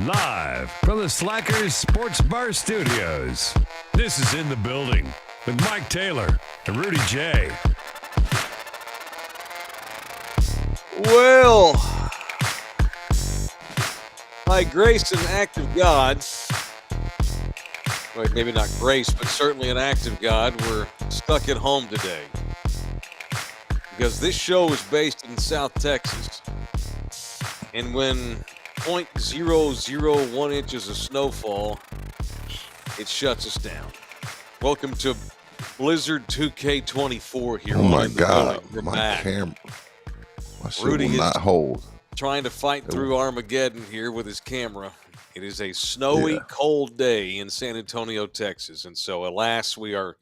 Live from the Slackers Sports Bar Studios, this is In the Building with Mike Taylor and Rudy J. Well, by grace and act of God, well, maybe not grace, but certainly an act of God, we're stuck at home today. Because this show is based in South Texas. And when 0.001 inches of snowfall, it shuts us down. Welcome to Blizzard 2K24 here. Oh my God, We're my back. camera. My shit Rudy will not hold. Trying to fight through Armageddon here with his camera. It is a snowy, cold day in San Antonio, Texas. And so, alas, we are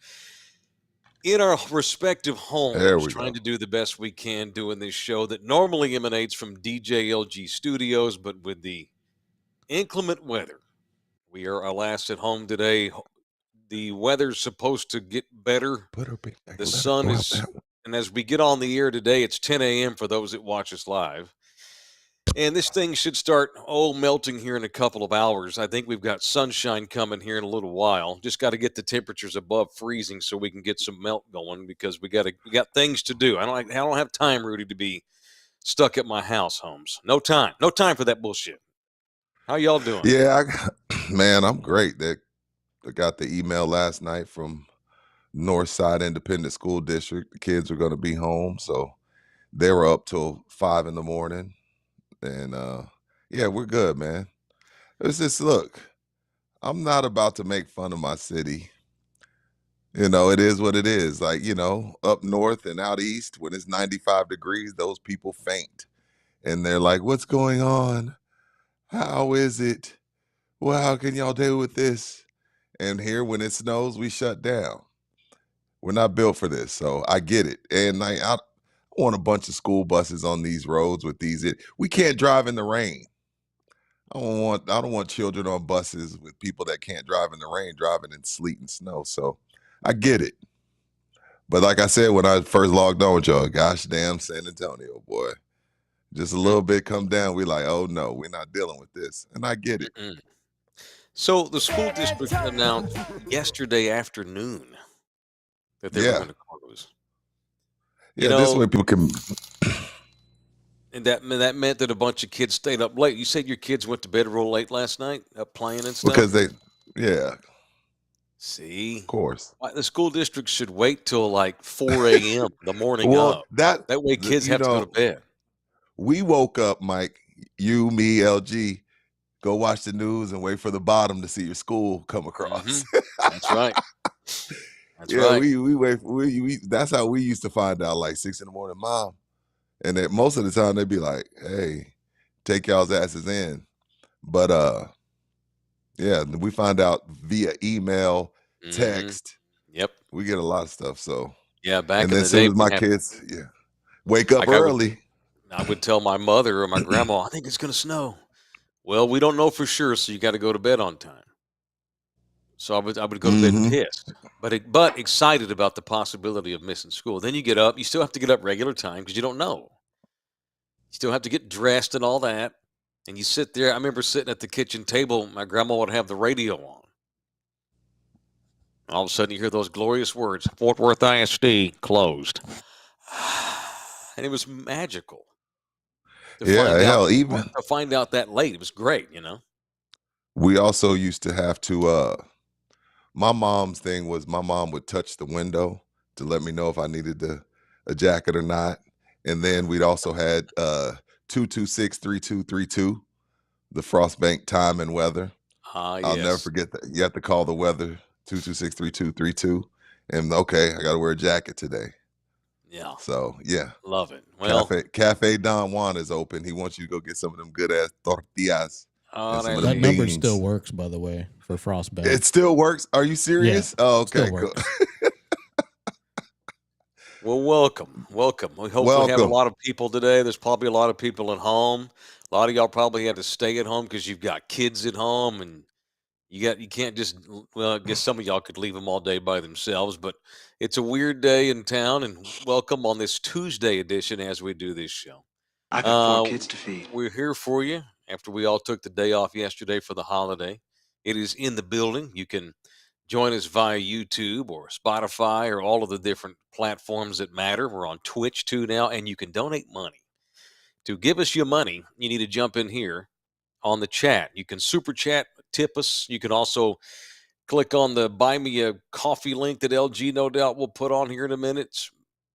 in our respective homes trying to do the best we can doing this show that normally emanates from DJLG Studios, but with the inclement weather, we are, alas, at home today. The weather's supposed to get better. The sun is, and as we get on the air today, it's 10 a.m. for those that watch us live. And this thing should start, melting here in a couple of hours. I think we've got sunshine coming here in a little while. Just got to get the temperatures above freezing so we can get some melt going because we got things to do. I don't have time, Rudy, to be stuck at my house, Holmes. No time for that bullshit. How y'all doing? Yeah, man, I'm great. I got the email last night from Northside Independent School District. The kids are going to be home, so they were up till 5 in the morning. And yeah, we're good, man. It's just, look, I'm not about to make fun of my city. You know, it is what it is. Like, you know, up north and out east, when it's 95 degrees, those people faint. And they're like, what's going on? How is it? Well, how can y'all deal with this? And here, when it snows, we shut down. We're not built for this, so I get it. And I want a bunch of school buses on these roads with these. We can't drive in the rain. I don't want children on buses with people that can't drive in the rain, driving in sleet and snow. So I get it. But like I said, when I first logged on with y'all, gosh damn San Antonio, boy. Just a little bit come down, we're like, oh no, we're not dealing with this. And I get it. So the school district announced yesterday afternoon that they were going to close. This way people can. And that meant that a bunch of kids stayed up late. You said your kids went to bed real late last night, up playing and stuff? Because See? Of course. The school district should wait till like 4 a.m. the morning up. That way kids have to go to bed. We woke up, Mike, you, me, LG, go watch the news and wait for the bottom to see your school come across. That's right. That's right. We wait. That's how we used to find out, like 6 in the morning, Mom. And then most of the time they'd be like, hey, take y'all's asses in. But we find out via email, text. Yep. We get a lot of stuff. So back in the day. And then as soon as my kids wake up early. I would tell my mother or my grandma, I think it's going to snow. Well, we don't know for sure, so you got to go to bed on time. So I would go to bed pissed, but excited about the possibility of missing school. Then you get up. You still have to get up regular time because you don't know. You still have to get dressed and all that. And you sit there. I remember sitting at the kitchen table. My grandma would have the radio on. All of a sudden, you hear those glorious words, Fort Worth ISD closed. And it was magical. To find out that late. It was great, you know. We also used to have to my mom's thing was my mom would touch the window to let me know if I needed a jacket or not. And then we'd also had 226-3232, the Frostbank time and weather. I'll never forget that. You have to call the weather 226-3232. And okay, I got to wear a jacket today. Yeah. So, yeah. Love it. Well, Cafe Don Juan is open. He wants you to go get some of them good-ass tortillas. That number still works, by the way, for Frostbank. It still works? Are you serious? Yeah, oh, okay, cool. Well, welcome. We hope we have a lot of people today. There's probably a lot of people at home. A lot of y'all probably had to stay at home because you've got kids at home, and you can't just. Well, I guess some of y'all could leave them all day by themselves, but it's a weird day in town. And welcome on this Tuesday edition as we do this show. I got 4 kids to feed. We're here for you after we all took the day off yesterday for the holiday. It is in the building. You can join us via YouTube or Spotify or all of the different platforms that matter. We're on Twitch too now, and you can donate money. To give us your money, you need to jump in here on the chat. You can super chat, tip us. You can also click on the Buy Me a Coffee link that LG no doubt will put on here in a minute. It's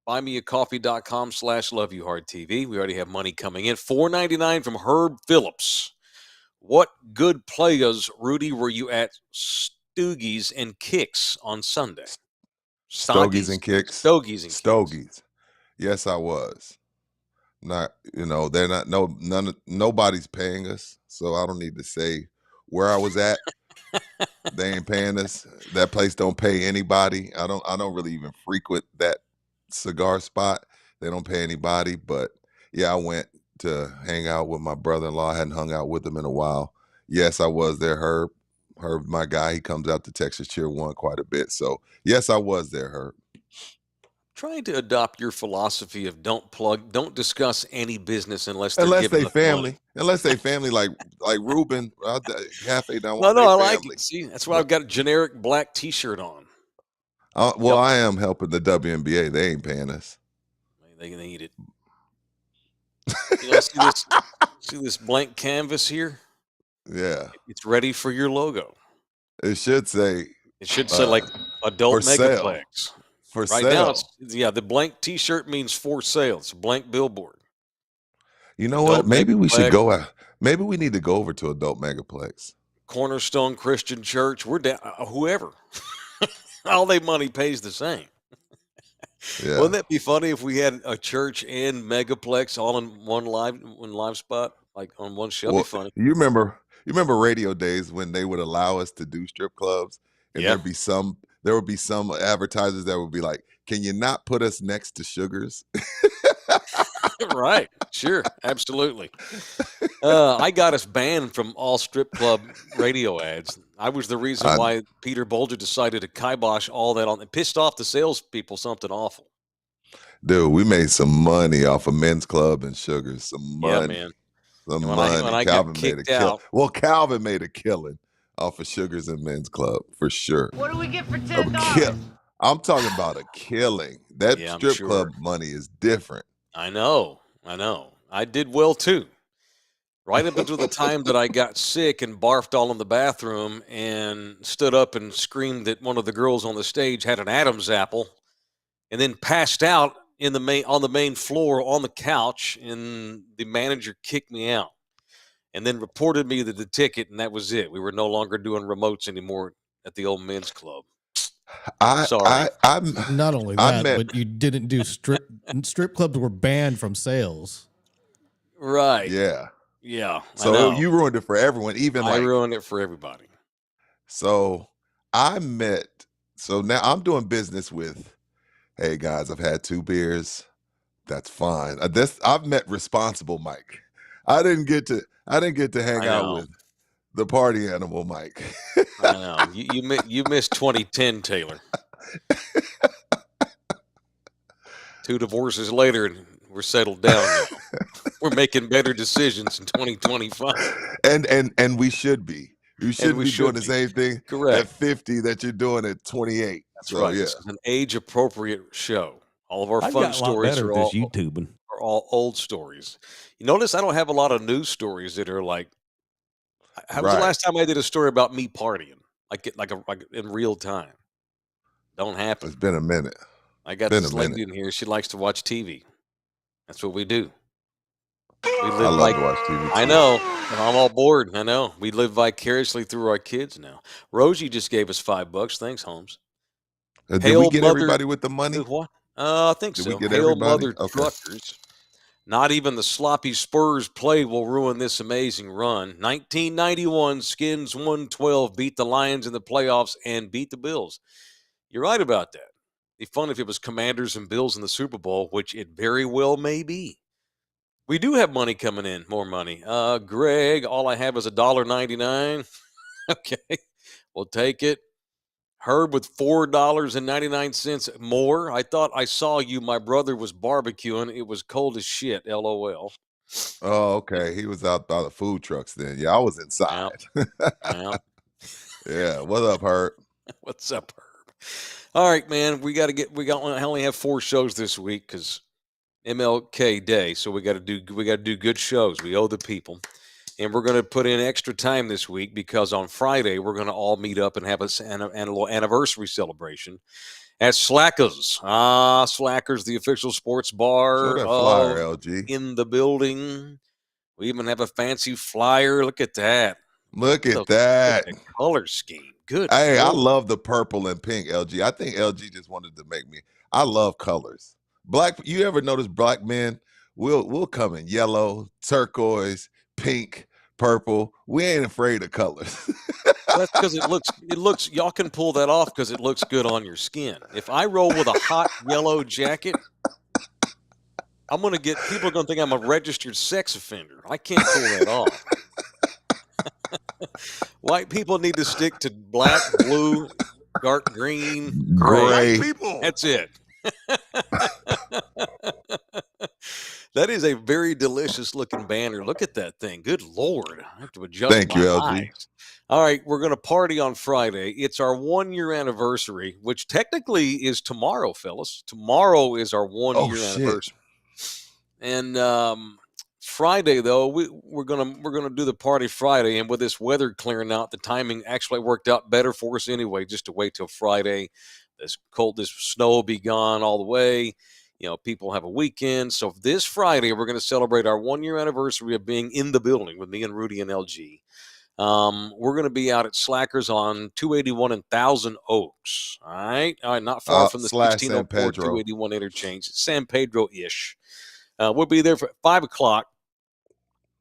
buymeacoffee.com/loveyouhardtv. We already have money coming in. $4.99 from Herb Phillips. What good players, Rudy, were you at Stoogies and Kicks on Sunday? Stogies and Kicks. Stogies and Stogies. Kicks. Yes, I was. Not, they're not nobody's paying us, so I don't need to say where I was at. They ain't paying us. That place don't pay anybody. I don't really even frequent that cigar spot. They don't pay anybody, but yeah, I went to hang out with my brother-in-law. I hadn't hung out with him in a while. Yes, I was there. Herb, my guy, he comes out to Texas Cheer 1 quite a bit. So yes, I was there, Herb. Trying to adopt your philosophy of don't discuss any business unless they giving family. Money. Unless they family, like Ruben, Cafe down. No, I like it. See, that's why I've got a generic black T-shirt on. Well, I am helping the WNBA. They ain't paying us. They need it. See this blank canvas here? Yeah. It's ready for your logo. It should say. It should say like Adult Megaplex. For right sale. Now, the blank T-shirt means for sale. It's a blank billboard. You know what? Maybe we should go out. Maybe we need to go over to Adult Megaplex. Cornerstone Christian Church. We're down. Whoever. All their money pays the same. Yeah. Wouldn't that be funny if we had a church and Megaplex all in one live spot, like on one show? That'd be funny. You remember radio days when they would allow us to do strip clubs, and there would be some advertisers that would be like, "Can you not put us next to Sugars?" Right. Sure. Absolutely. I got us banned from all strip club radio ads. I was the reason why Peter Bolger decided to kibosh all that on. It pissed off the salespeople something awful. Dude, we made some money off of Men's Club and Sugars. Some money. Yeah, man. Some money. When I Calvin got kicked out. Well, Calvin made a killing off of Sugars and Men's Club for sure. What do we get for $10? I'm talking about a killing. That strip club money is different. I know. I did well too. Right up until the time that I got sick and barfed all in the bathroom and stood up and screamed that one of the girls on the stage had an Adam's apple, and then passed out on the main floor on the couch, and the manager kicked me out, and then reported me the ticket, and that was it. We were no longer doing remotes anymore at the old Men's Club. Sorry. I'm not only that, but you didn't do strip clubs were banned from sales. Right. Yeah. Yeah. So you ruined it for everyone. I ruined it for everybody. So so now I'm doing business with, hey guys, I've had 2 beers. That's fine. I've met responsible Mike. I didn't get to hang out with the party animal Mike. I know. You missed 2010, Taylor. 2 divorces later, and we're settled down now. We're making better decisions in 2025. And we should be. You shouldn't be doing the same thing at 50 that you're doing at 28. That's right. Yeah. This is an age-appropriate show. All of our fun stories are all YouTubing. Are all old stories. You notice I don't have a lot of news stories that are like. How was the last time I did a story about me partying, like in real time? Don't happen. It's been a minute. I got this lady in here. She likes to watch TV. That's what we do. I love to watch TV too. I know. I'm all bored. I know. We live vicariously through our kids now. Rosie just gave us $5. Thanks, Holmes. Did we get everybody with the money? What? I think so. Hail Mother Truckers. Not even the sloppy Spurs play will ruin this amazing run. 1991, Skins 112 beat the Lions in the playoffs and beat the Bills. You're right about that. It'd be fun if it was Commanders and Bills in the Super Bowl, which it very well may be. We do have money coming in, more money. Greg, all I have is $1.99. Okay, we'll take it. Herb with $4.99 more. I thought I saw you. My brother was barbecuing. It was cold as shit. LOL. Oh, okay. He was out by the food trucks then. Yeah, I was inside. Yeah. Yeah. What up, Herb? What's up, Herb? All right, man. I only have 4 shows this week because MLK Day, so we got to do good shows. We owe the people, and we're going to put in extra time this week because on Friday we're going to all meet up and have a little anniversary celebration at Slackers. Slackers, the official sports Show bar that flyer, LG. in the building. We even have a fancy flyer. Look at that. Look at that. The color scheme. Good. Hey, I Lord. love the purple and pink, LG. I think LG just wanted to make me. I love colors. You ever notice black men? We'll come in yellow, turquoise, pink, purple. We ain't afraid of colors. That's because it looks. Y'all can pull that off because it looks good on your skin. If I roll with a hot yellow jacket, people are gonna think I'm a registered sex offender. I can't pull that off. White people need to stick to black, blue, dark green, gray. That's it. That is a very delicious looking banner. Look at that thing. Good Lord. I have to adjust Thank you, LG. eyes. All right, we're going to party on Friday. It's our 1-year anniversary, which technically is tomorrow, fellas. Tomorrow is our 1-year anniversary. And Friday, though, we're gonna do the party Friday, and with this weather clearing out, the timing actually worked out better for us anyway. Just to wait till Friday, this snow will be gone all the way. People have a weekend. So this Friday, we're going to celebrate our 1-year anniversary of being in the building with me and Rudy and LG. We're going to be out at Slackers on 281 and Thousand Oaks. All right, not far from the 1604 281 interchange. San Pedro-ish. We'll be there for 5 o'clock.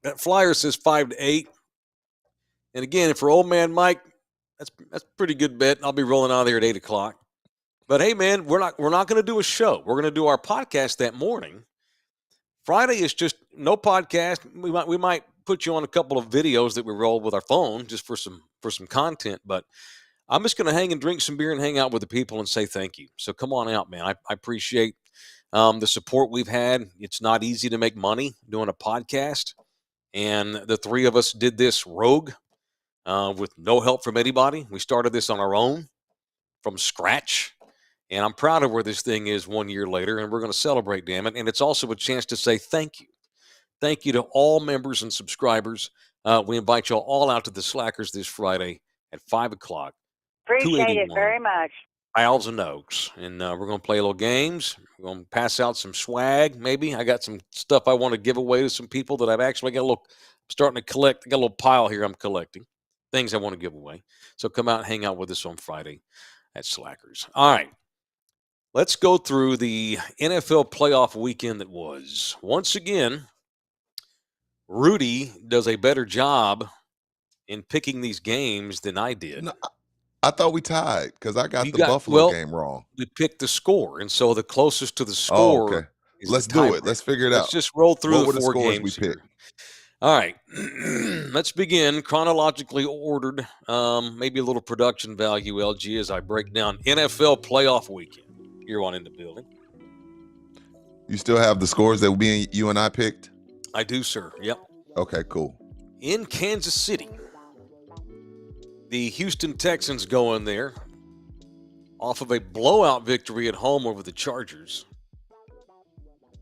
That flyer says 5 to 8. And again, for old man Mike, that's a pretty good bet. I'll be rolling out of there at 8 o'clock. But hey, man, we're not going to do a show. We're going to do our podcast that morning. Friday is just no podcast. We might put you on a couple of videos that we roll with our phone just for some content. But I'm just going to hang and drink some beer and hang out with the people and say thank you. So come on out, man. I appreciate the support we've had. It's not easy to make money doing a podcast. And the 3 of us did this rogue with no help from anybody. We started this on our own from scratch. And I'm proud of where this thing is 1 year later, and we're going to celebrate, damn it. And it's also a chance to say thank you. Thank you to all members and subscribers. We invite you all out to the Slackers this Friday at 5 o'clock. Appreciate it very much. Thousand Oaks. And we're going to play little games. We're going to pass out some swag, maybe. I got some stuff I want to give away to some people that I've actually got starting to collect. I got a little pile here I'm collecting. Things I want to give away. So come out and hang out with us on Friday at Slackers. All right. Let's go through the NFL playoff weekend that was. Once again, Rudy does a better job in picking these games than I did. No, I thought we tied because I got the Buffalo game wrong. We picked the score, and so the closest to the score. Oh, okay. Let's do it. Let's figure it out. Let's just roll through the 4 scores games we picked. All right. Let's begin chronologically ordered. Maybe a little production value, LG, as I break down NFL playoff weekend. You're on in the building. You still have the scores that you and I picked? I do, sir. Yep. Okay, cool. In Kansas City, the Houston Texans go in there off of a blowout victory at home over the Chargers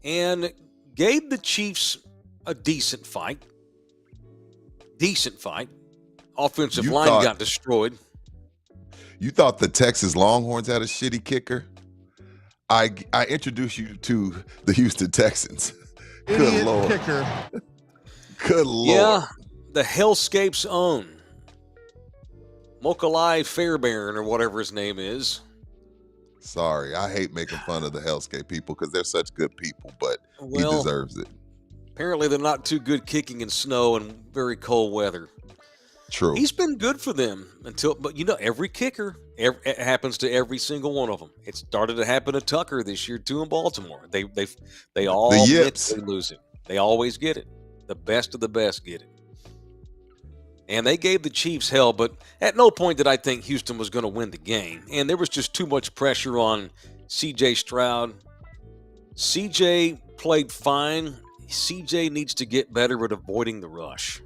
and gave the Chiefs a decent fight. Offensive line got destroyed. You thought the Texas Longhorns had a shitty kicker? I introduced you to the Houston Texans. Good Lord. Kicker. Good Lord. Yeah, the Hellscape's own Mokalai Fairbairn or whatever his name is. Sorry, I hate making fun of the Hellscape people because they're such good people, but he deserves it. Apparently they're not too good kicking in snow and very cold weather. True. He's been good for them but every kicker, it happens to every single one of them. It started to happen to Tucker this year too in Baltimore. They all lose it. They always get it. The best of the best get it. And they gave the Chiefs hell, but at no point did I think Houston was going to win the game. And there was just too much pressure on C.J. Stroud. C.J. played fine. CJ needs to get better at avoiding the rush.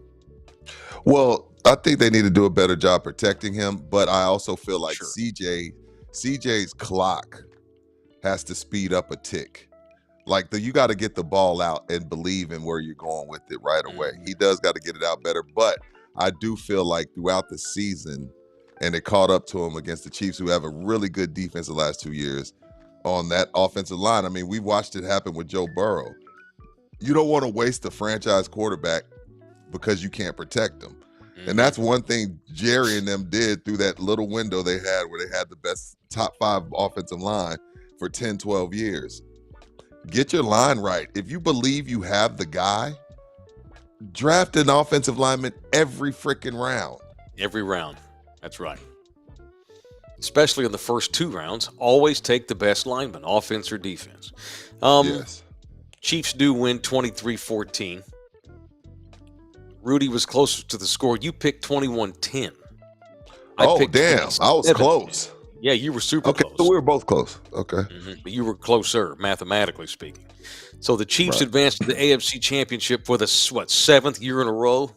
Well, I think they need to do a better job protecting him, but I also feel like Sure. CJ's clock has to speed up a tick. Like you got to get the ball out and believe in where you're going with it right away. He does got to get it out better, but I do feel like throughout the season, and it caught up to him against the Chiefs, who have a really good defense the last 2 years on that offensive line. I mean, we watched it happen with Joe Burrow. You don't want to waste a franchise quarterback because you can't protect them. And that's one thing Jerry and them did through that little window they had where they had the best top 5 offensive line for 10, 12 years. Get your line right. If you believe you have the guy, draft an offensive lineman every freaking round. Every round. That's right. Especially in the first 2 rounds, always take the best lineman, offense or defense. Yes. Chiefs do win 23-14. Rudy was closer to the score. You picked 21-10. Oh, damn. I was close. Yeah, you were super close. So we were both close. Okay. But you were closer, mathematically speaking. So the Chiefs advanced to the AFC Championship for the, 7th year in a row?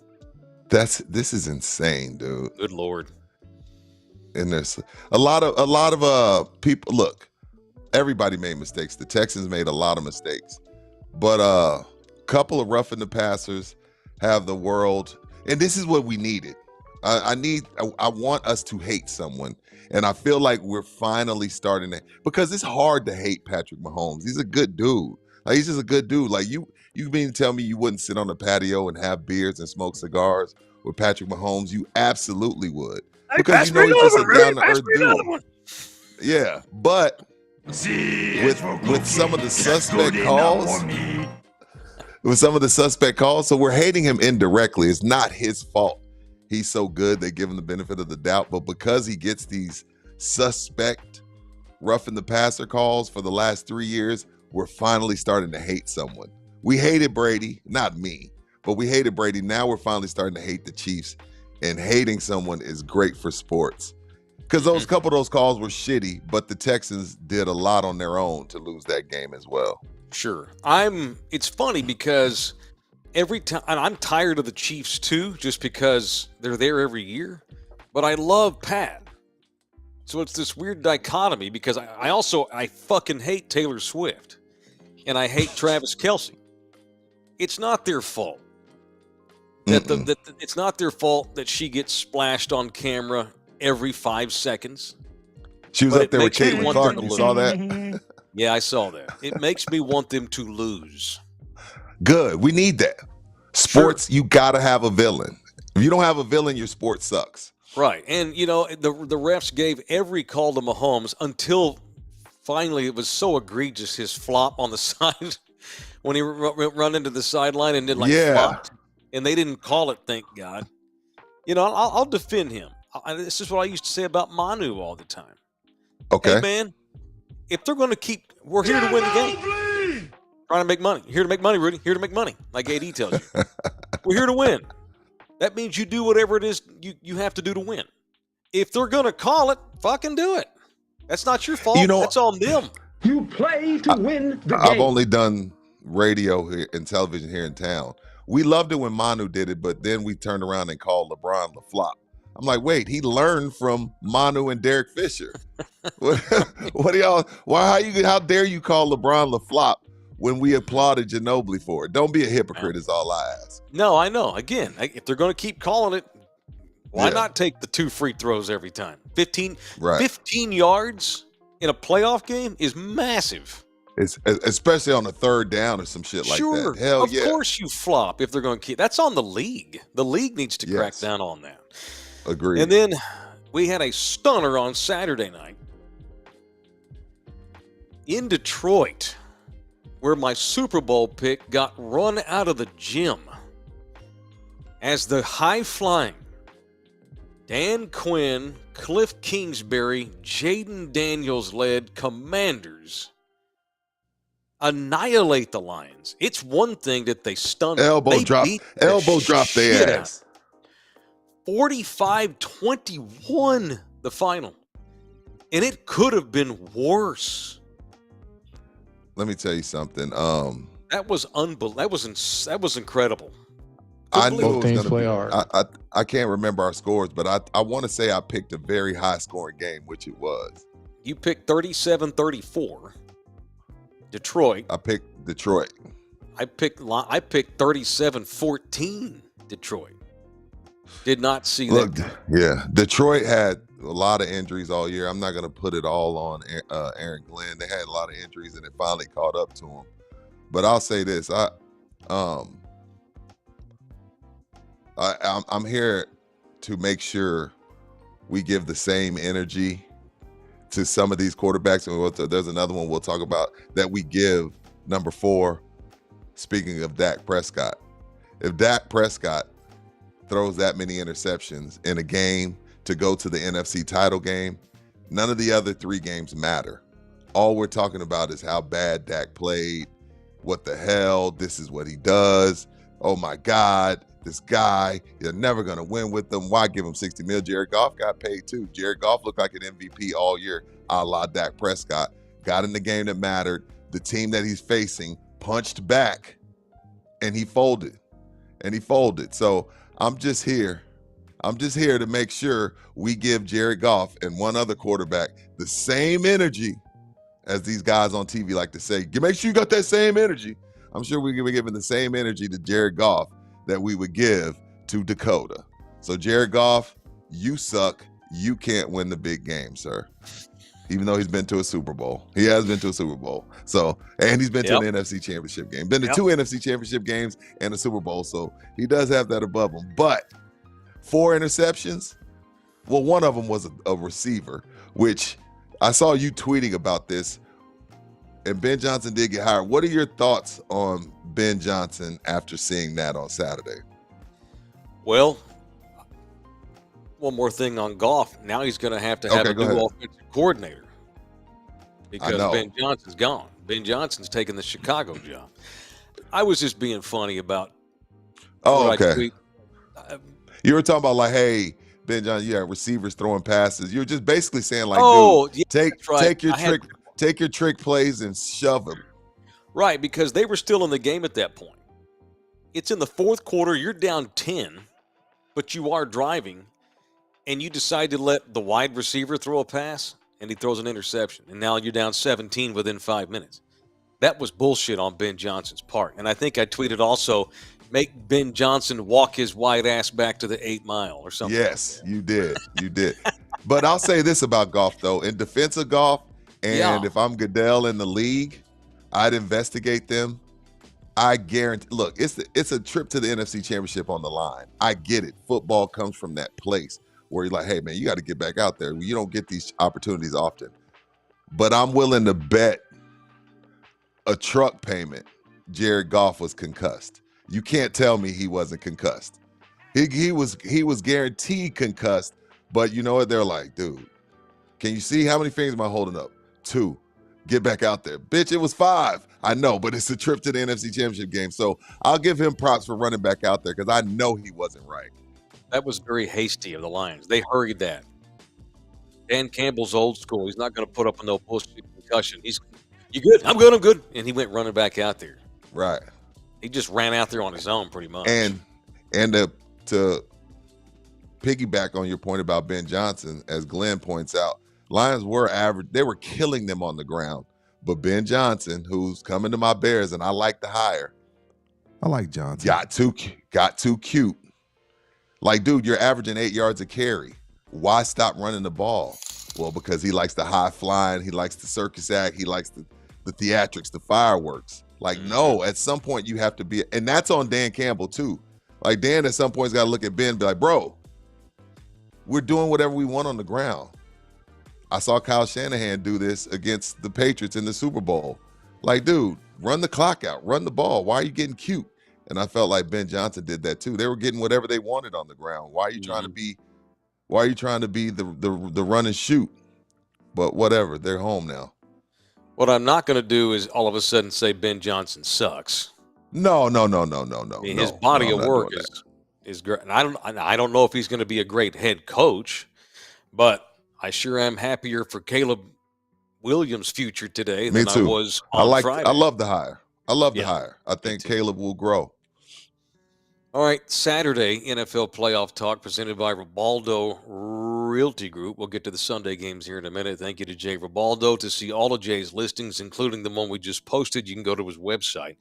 This is insane, dude. Good Lord. And there's a lot of people. Look, everybody made mistakes. The Texans made a lot of mistakes. But a couple of roughing the passers have the world, and this is what we needed. I want us to hate someone, and I feel like we're finally starting to, because it's hard to hate Patrick Mahomes. He's a good dude. Like, he's just a good dude. Like, you mean to tell me you wouldn't sit on the patio and have beers and smoke cigars with Patrick Mahomes? You absolutely would, because you know he's just a down to earth dude. Yeah, but with some of the suspect calls. With some of the suspect calls, so we're hating him indirectly. It's not his fault. He's so good, they give him the benefit of the doubt. But because he gets these suspect roughing the passer calls for the last 3 years, we're finally starting to hate someone. We hated Brady, not me, but we hated Brady. Now we're finally starting to hate the Chiefs, and hating someone is great for sports. Because those couple of those calls were shitty, but the Texans did a lot on their own to lose that game as well. Sure. It's funny because every time, and I'm tired of the Chiefs too, just because they're there every year, but I love Pat. So it's this weird dichotomy because I fucking hate Taylor Swift and I hate Travis Kelce. It's not their fault. It's not their fault that she gets splashed on camera every 5 seconds. She was up there with Caitlin Clark. You saw that? Yeah, I saw that. It makes me want them to lose. Good. We need that. Sports, you got to have a villain. If you don't have a villain, your sport sucks. Right. And, the refs gave every call to Mahomes until finally it was so egregious, his flop on the side when he run into the sideline and then flopped. And they didn't call it, thank God. I'll defend him. This is what I used to say about Manu all the time. Okay. Hey, man. If they're going to we're here to win the game. Trying to make money. Here to make money, Rudy. Here to make money, like AD tells you. We're here to win. That means you do whatever it is you have to do to win. If they're going to call it, fucking do it. That's not your fault. That's on them. You play to win the game. I've only done radio here and television here in town. We loved it when Manu did it, but then we turned around and called LeBron the flop. I'm like, wait, he learned from Manu and Derek Fisher. What do y'all? How dare you call LeBron the flop when we applauded Ginobili for it? Don't be a hypocrite is all I ask. No, I know. Again, if they're going to keep calling it, why not take the 2 free throws every time? 15 yards in a playoff game is massive. It's especially on a 3rd down or some shit like that. Hell yeah. Of course you flop if they're going to keep. That's on the league. The league needs to crack down on that. Agreed. And then we had a stunner on Saturday night in Detroit, where my Super Bowl pick got run out of the gym as the high-flying Dan Quinn, Cliff Kingsbury, Jaden Daniels-led Commanders annihilate the Lions. It's one thing that they stunned. Elbow drop their ass. 45-21 the final. And it could have been worse. Let me tell you something. That was unbelievable. That was incredible. I knew Both it teams was play going to hard. be. I can't remember our scores, but I want to say I picked a very high scoring game, which it was. You picked 37-34. Detroit. I picked Detroit. I picked 37-14. Detroit. Did not see Look, that. yeah, Detroit had a lot of injuries all year. I'm not going to put it all on Aaron Glenn. They had a lot of injuries, and it finally caught up to him. But I'll say this: I'm here to make sure we give the same energy to some of these quarterbacks. And there's another one we'll talk about that we give number 4. Speaking of Dak Prescott, if Dak Prescott throws that many interceptions in a game to go to the NFC title game, none of the other 3 games matter. All we're talking about is how bad Dak played. What the hell? This is what he does. Oh my God, this guy, you're never going to win with him. Why give him $60 million? Jared Goff got paid too. Jared Goff looked like an MVP all year, a la Dak Prescott. Got in the game that mattered. The team that he's facing punched back, and he folded. So I'm just here to make sure we give Jared Goff and one other quarterback the same energy as these guys on TV like to say. Make sure you got that same energy. I'm sure we're giving the same energy to Jared Goff that we would give to Dakota. So Jared Goff, you suck. You can't win the big game, sir. Even though he's been to a Super Bowl. He has been to a Super Bowl. So, and he's been to an NFC Championship game. Been to 2 NFC Championship games and a Super Bowl. So he does have that above him. But 4 interceptions, well, one of them was a receiver, which I saw you tweeting about this, and Ben Johnson did get hired. What are your thoughts on Ben Johnson after seeing that on Saturday? Well, one more thing on Goff. Now he's going to have a new offensive coordinator because Ben Johnson's gone. Ben Johnson's taking the Chicago job. I was just being funny about. Oh, okay. You were talking about like, hey, Ben Johnson, you have receivers throwing passes. You're just basically saying like, take your trick plays and shove them. Right, because they were still in the game at that point. It's in the 4th quarter. You're down 10, but you are driving. And you decide to let the wide receiver throw a pass, and he throws an interception. And now you're down 17 within 5 minutes. That was bullshit on Ben Johnson's part. And I think I tweeted also, make Ben Johnson walk his white ass back to the 8 Mile or something. Yes, you did. You did. But I'll say this about Goff, though. In defense of Goff, and if I'm Goodell in the league, I'd investigate them. I guarantee. Look, it's a trip to the NFC Championship on the line. I get it. Football comes from that place where you're like, hey, man, you got to get back out there. You don't get these opportunities often. But I'm willing to bet a truck payment Jared Goff was concussed. You can't tell me he wasn't concussed. He was guaranteed concussed, but you know what? They're like, dude, can you see how many fingers am I holding up? 2. Get back out there. Bitch, it was 5. I know, but it's a trip to the NFC Championship game. So I'll give him props for running back out there because I know he wasn't right. That was very hasty of the Lions. They hurried that. Dan Campbell's old school. He's not going to put up a no bullshit concussion. You good? I'm good. And he went running back out there. Right. He just ran out there on his own pretty much. And to piggyback on your point about Ben Johnson, as Glenn points out, Lions were average. They were killing them on the ground. But Ben Johnson, who's coming to my Bears, and I like the hire. I like Johnson. Got too cute. Like, dude, you're averaging 8 yards a carry. Why stop running the ball? Well, because he likes the high flying. He likes the circus act. He likes the theatrics, the fireworks. Like, no, at some point you have to be, and that's on Dan Campbell too. Like, Dan at some point has got to look at Ben and be like, bro, we're doing whatever we want on the ground. I saw Kyle Shanahan do this against the Patriots in the Super Bowl. Like, dude, run the clock out, run the ball. Why are you getting cute? And I felt like Ben Johnson did that too. They were getting whatever they wanted on the ground. Why are you trying to be? Why are you trying to be the run and shoot? But whatever, they're home now. What I'm not going to do is all of a sudden say Ben Johnson sucks. No. I mean, his body of work is great. And I don't know if he's going to be a great head coach, but I sure am happier for Caleb Williams' future today than I was on Friday. I love the hire. I love the Yeah, hire. I think too. Caleb will grow. All right, Saturday, NFL playoff talk presented by Ribaldo Realty Group. We'll get to the Sunday games here in a minute. Thank you to Jay Ribaldo. To see all of Jay's listings, including the one we just posted, you can go to his website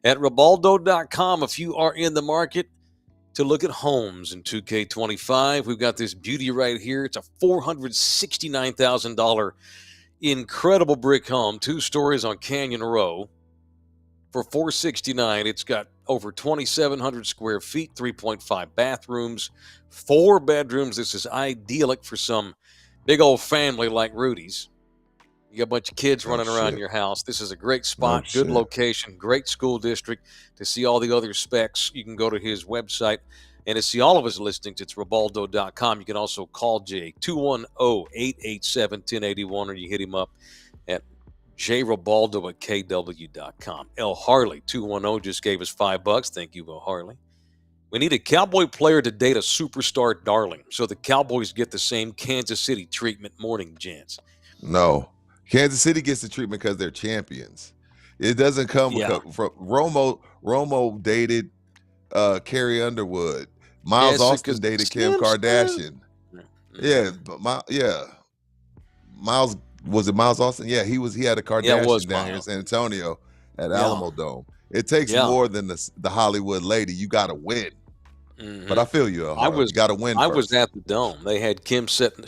at ribaldo.com. If you are in the market to look at homes in 2K25, we've got this beauty right here. It's a $469,000 incredible brick home, 2 stories on Canyon Row. For $469,000, it's got over 2,700 square feet, 3.5 bathrooms, 4 bedrooms. This is idyllic for some big old family like Rudy's. You got a bunch of kids running around your house. This is a great spot, good location, great school district. To see all the other specs, you can go to his website. And to see all of his listings, it's ribaldo.com. You can also call Jay, 210-887-1081, or you hit him up at jribaldo at kw.com. El Harley, 210, just gave us $5. Thank you, El Harley. We need a Cowboy player to date a superstar darling so the Cowboys get the same Kansas City treatment. Morning, gents. No. Kansas City gets the treatment because they're champions. It doesn't come from Romo dated Carrie Underwood. Miles Austin dated Kim Kardashian. Yeah, but Miles, was it Miles Austin? Yeah, he had a Kardashian down here in San Antonio at Alamo Dome. It takes more than the Hollywood lady. You got to win. Mm-hmm. But I feel you. You got to win. I was at the Dome. They had Kim sitting.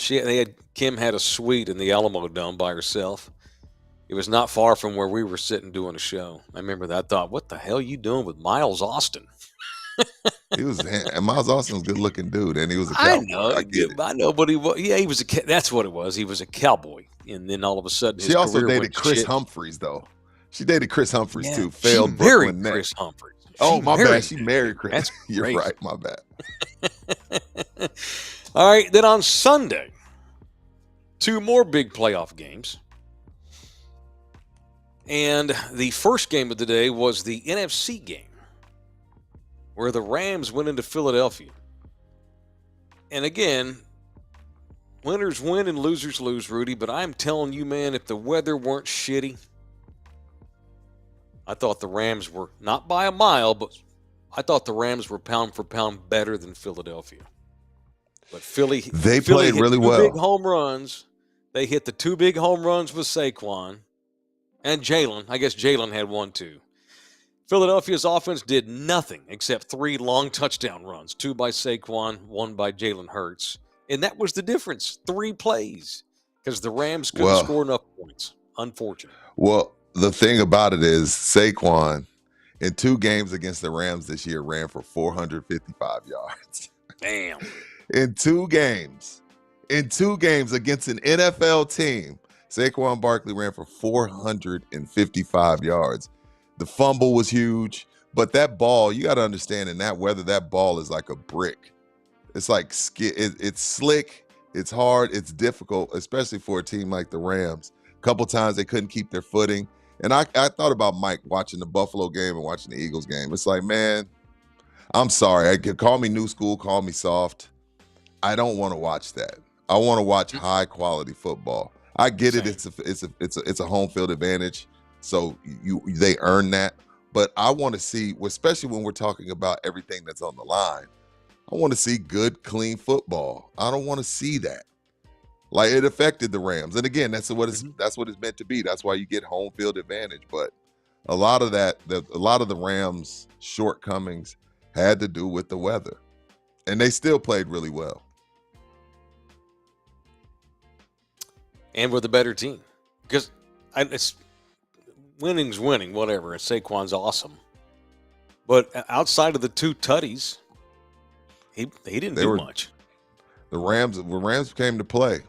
Kim had a suite in the Alamo Dome by herself. It was not far from where we were sitting doing a show. I remember that. I thought, what the hell are you doing with Miles Austin? And Miles Austin was a good looking dude, and he was a cowboy. I know, but he was that's what it was. He was a cowboy, and then all of a sudden, she also dated Chris Humphries, though. She dated Chris Humphries too. Failed Brooklyn Nets. Chris Humphries. Oh, my bad. She married Chris. That's You're right. My bad. All right, then on Sunday, 2 more big playoff games. And the first game of the day was the NFC game, where the Rams went into Philadelphia. And again, winners win and losers lose, Rudy. But I'm telling you, man, if the weather weren't shitty, I thought the Rams were, not by a mile, but I thought the Rams were pound for pound better than Philadelphia. But Philly played really well. Big home runs. They hit the 2 big home runs with Saquon and Jalen. I guess Jalen had 1 too. Philadelphia's offense did nothing except 3 long touchdown runs, 2 by Saquon, 1 by Jalen Hurts. And that was the difference, 3 plays, because the Rams couldn't score enough points. Unfortunate. Well, the thing about it is Saquon, in 2 games against the Rams this year, ran for 455 yards. Damn. In 2 games against an NFL team, Saquon Barkley ran for 455 yards. The fumble was huge, but that ball, you got to understand, in that weather, that ball is like a brick. It's like it's slick, it's hard, it's difficult, especially for a team like the Rams. A couple times they couldn't keep their footing. And I thought about Mike watching the Buffalo game and watching the Eagles game. It's like, man, I'm sorry. Call me new school, call me soft. I don't want to watch that. I want to watch high quality football. I get it. It's a home field advantage. So they earn that. But I want to see, especially when we're talking about everything that's on the line, I want to see good, clean football. I don't want to see that. Like, it affected the Rams. And again, that's what it's meant to be. That's why you get home field advantage. But a lot of the Rams' shortcomings had to do with the weather. And they still played really well. And we're the better team. Because it's winning's winning, whatever. And Saquon's awesome. But outside of the 2 tutties, he didn't do much. The Rams came to play.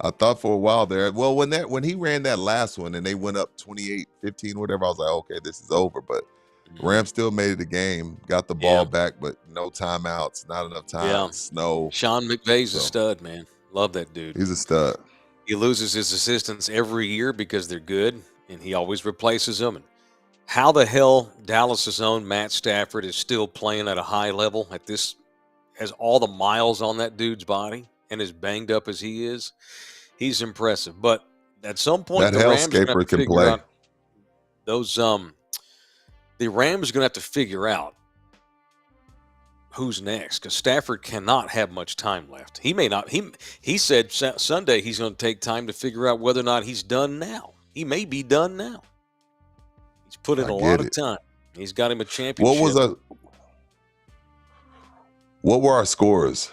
I thought for a while there. Well, when he ran that last one and they went up 28-15, whatever, I was like, okay, this is over. But Rams still made it a game, got the ball back, but no timeouts, not enough time, snow. Sean McVay's a stud, man. Love that dude. He's a stud. He loses his assistants every year because they're good, and he always replaces them. And how the hell Dallas's own Matt Stafford is still playing at a high level at this, has all the miles on that dude's body and as banged up as he is, he's impressive. But at some point, that hellscaper can play. Those the Rams are going to have to figure out who's next because Stafford cannot have much time left. He may not. He said Sunday he's going to take time to figure out whether or not he's done now. He may be done now. He's put in a lot of time. He's got him a championship. What were our scores?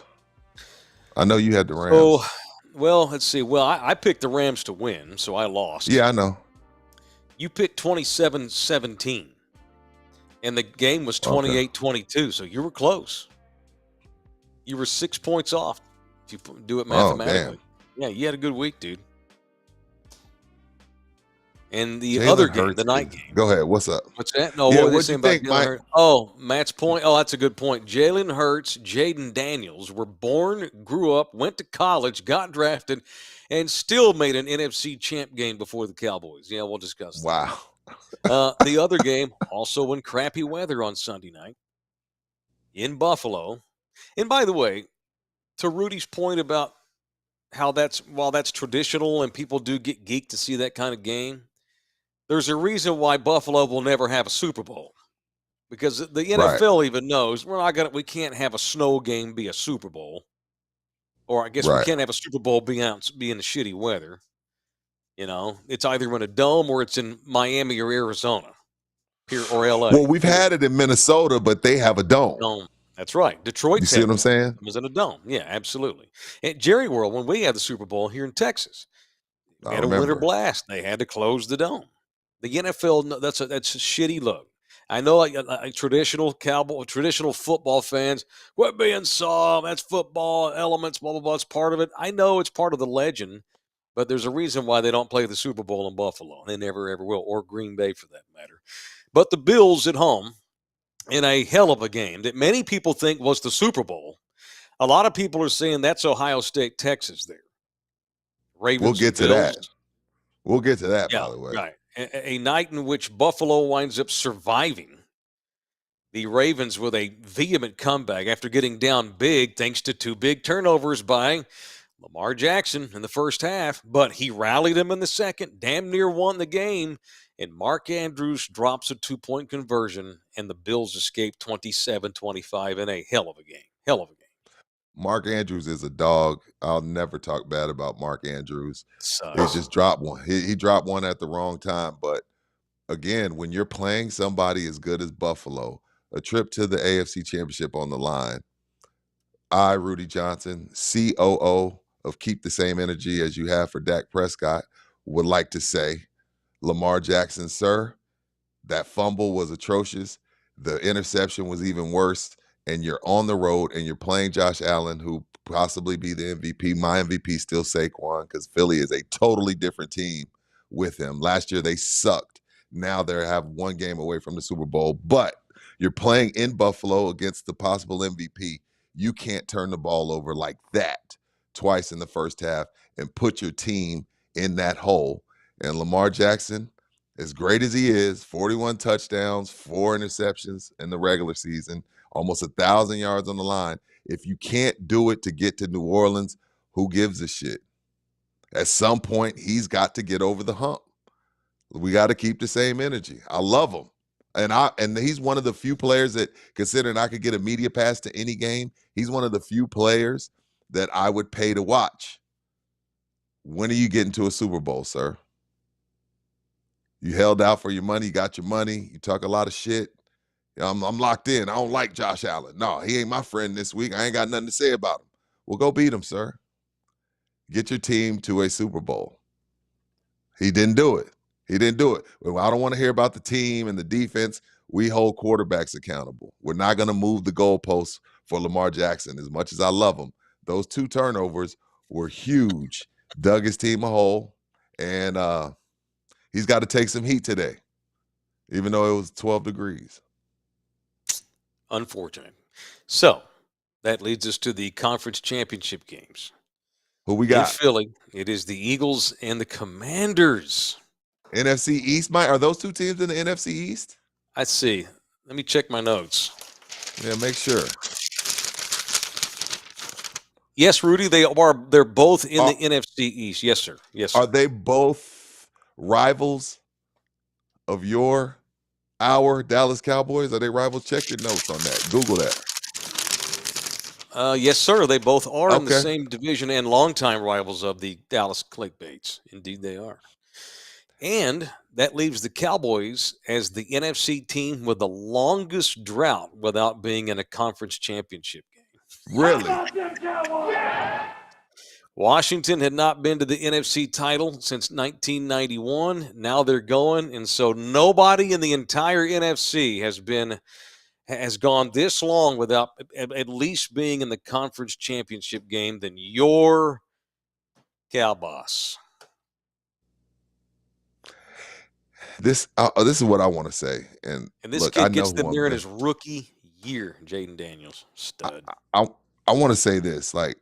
I know you had the Rams. Oh, well, let's see. Well, I picked the Rams to win, so I lost. Yeah, I know. You picked 27-17, and the game was 28-22, so you were close. You were 6 points off if you do it mathematically. Yeah, you had a good week, dude. And the other game, the night game. Go ahead. What's up? What's that? No, yeah, what do you think, Mike? Oh, Matt's point. Oh, that's a good point. Jalen Hurts, Jaden Daniels were born, grew up, went to college, got drafted, and still made an NFC champ game before the Cowboys. Yeah, we'll discuss that. Wow. The other game, also in crappy weather on Sunday night in Buffalo. And by the way, to Rudy's point about how while that's traditional and people do get geeked to see that kind of game, there's a reason why Buffalo will never have a Super Bowl, because the NFL even knows we can't have a snow game be a Super Bowl, or I guess we can't have a Super Bowl be in the shitty weather. You know, it's either in a dome or it's in Miami or Arizona, or LA. Well, we've had it in Minnesota, but they have a dome. That's right. Detroit. You see what I'm saying? It was in a dome. Yeah, absolutely. At Jerry World, when we had the Super Bowl here in Texas, we had a winter blast. They had to close the dome. The NFL, that's a shitty look. I know traditional football fans, we're being soft, that's football, elements, blah, blah, blah. It's part of it. I know it's part of the legend, but there's a reason why they don't play the Super Bowl in Buffalo. They never, ever will, or Green Bay for that matter. But the Bills at home, in a hell of a game that many people think was the Super Bowl. A lot of people are saying that's Ohio State, Texas there. Ravens. We'll get to that. We'll get to that, by the way. Right. A night in which Buffalo winds up surviving the Ravens with a vehement comeback after getting down big thanks to 2 big turnovers by Lamar Jackson in the first half. But he rallied them in the second, damn near won the game. And Mark Andrews drops a 2-point conversion, and the Bills escape 27-25 in a hell of a game. Hell of a game. Mark Andrews is a dog. I'll never talk bad about Mark Andrews. He just dropped one. He dropped one at the wrong time. But, again, when you're playing somebody as good as Buffalo, a trip to the AFC Championship on the line, I, Rudy Johnson, COO of Keep the Same Energy as you have for Dak Prescott, would like to say, Lamar Jackson, sir, that fumble was atrocious. The interception was even worse. And you're on the road and you're playing Josh Allen, who possibly be the MVP. My MVP still Saquon, because Philly is a totally different team with him. Last year they sucked. Now they have 1 game away from the Super Bowl. But you're playing in Buffalo against the possible MVP. You can't turn the ball over like that twice in the first half and put your team in that hole. And Lamar Jackson, as great as he is, 41 touchdowns, 4 interceptions in the regular season, almost 1,000 yards on the line. If you can't do it to get to New Orleans, who gives a shit? At some point, he's got to get over the hump. We got to keep the same energy. I love him. And he's one of the few players that, considering I could get a media pass to any game, he's one of the few players that I would pay to watch. When are you getting to a Super Bowl, sir? You held out for your money. You got your money. You talk a lot of shit. I'm locked in. I don't like Josh Allen. No, he ain't my friend this week. I ain't got nothing to say about him. Well, go beat him, sir. Get your team to a Super Bowl. He didn't do it. Well, I don't want to hear about the team and the defense. We hold quarterbacks accountable. We're not going to move the goalposts for Lamar Jackson. As much as I love him, those 2 turnovers were huge. Dug his team a hole, and he's got to take some heat today, even though it was 12 degrees. Unfortunate. So that leads us to the conference championship games. Who we got? In Philly, it is the Eagles and the Commanders. NFC East, Mike? Are those 2 teams in the NFC East? Let's see. Let me check my notes. Yeah, make sure. Yes, Rudy, they're both in the NFC East. Yes, sir. Yes, sir. Are they both rivals of our Dallas Cowboys? Are they rivals? Check your notes on that. Google that. Yes, sir. They both are in the Okay. same division and longtime rivals of the Dallas Clickbaits. Indeed, they are. And that leaves the Cowboys as the NFC team with the longest drought without being in a conference championship game. Really? Washington had not been to the NFC title since 1991. Now they're going, and so nobody in the entire NFC has gone this long without at least being in the conference championship game than your Cowboys. This is what I want to say, and this look, kid I know gets them who there in I'm his rookie year. Jaden Daniels, stud. I want to say this, like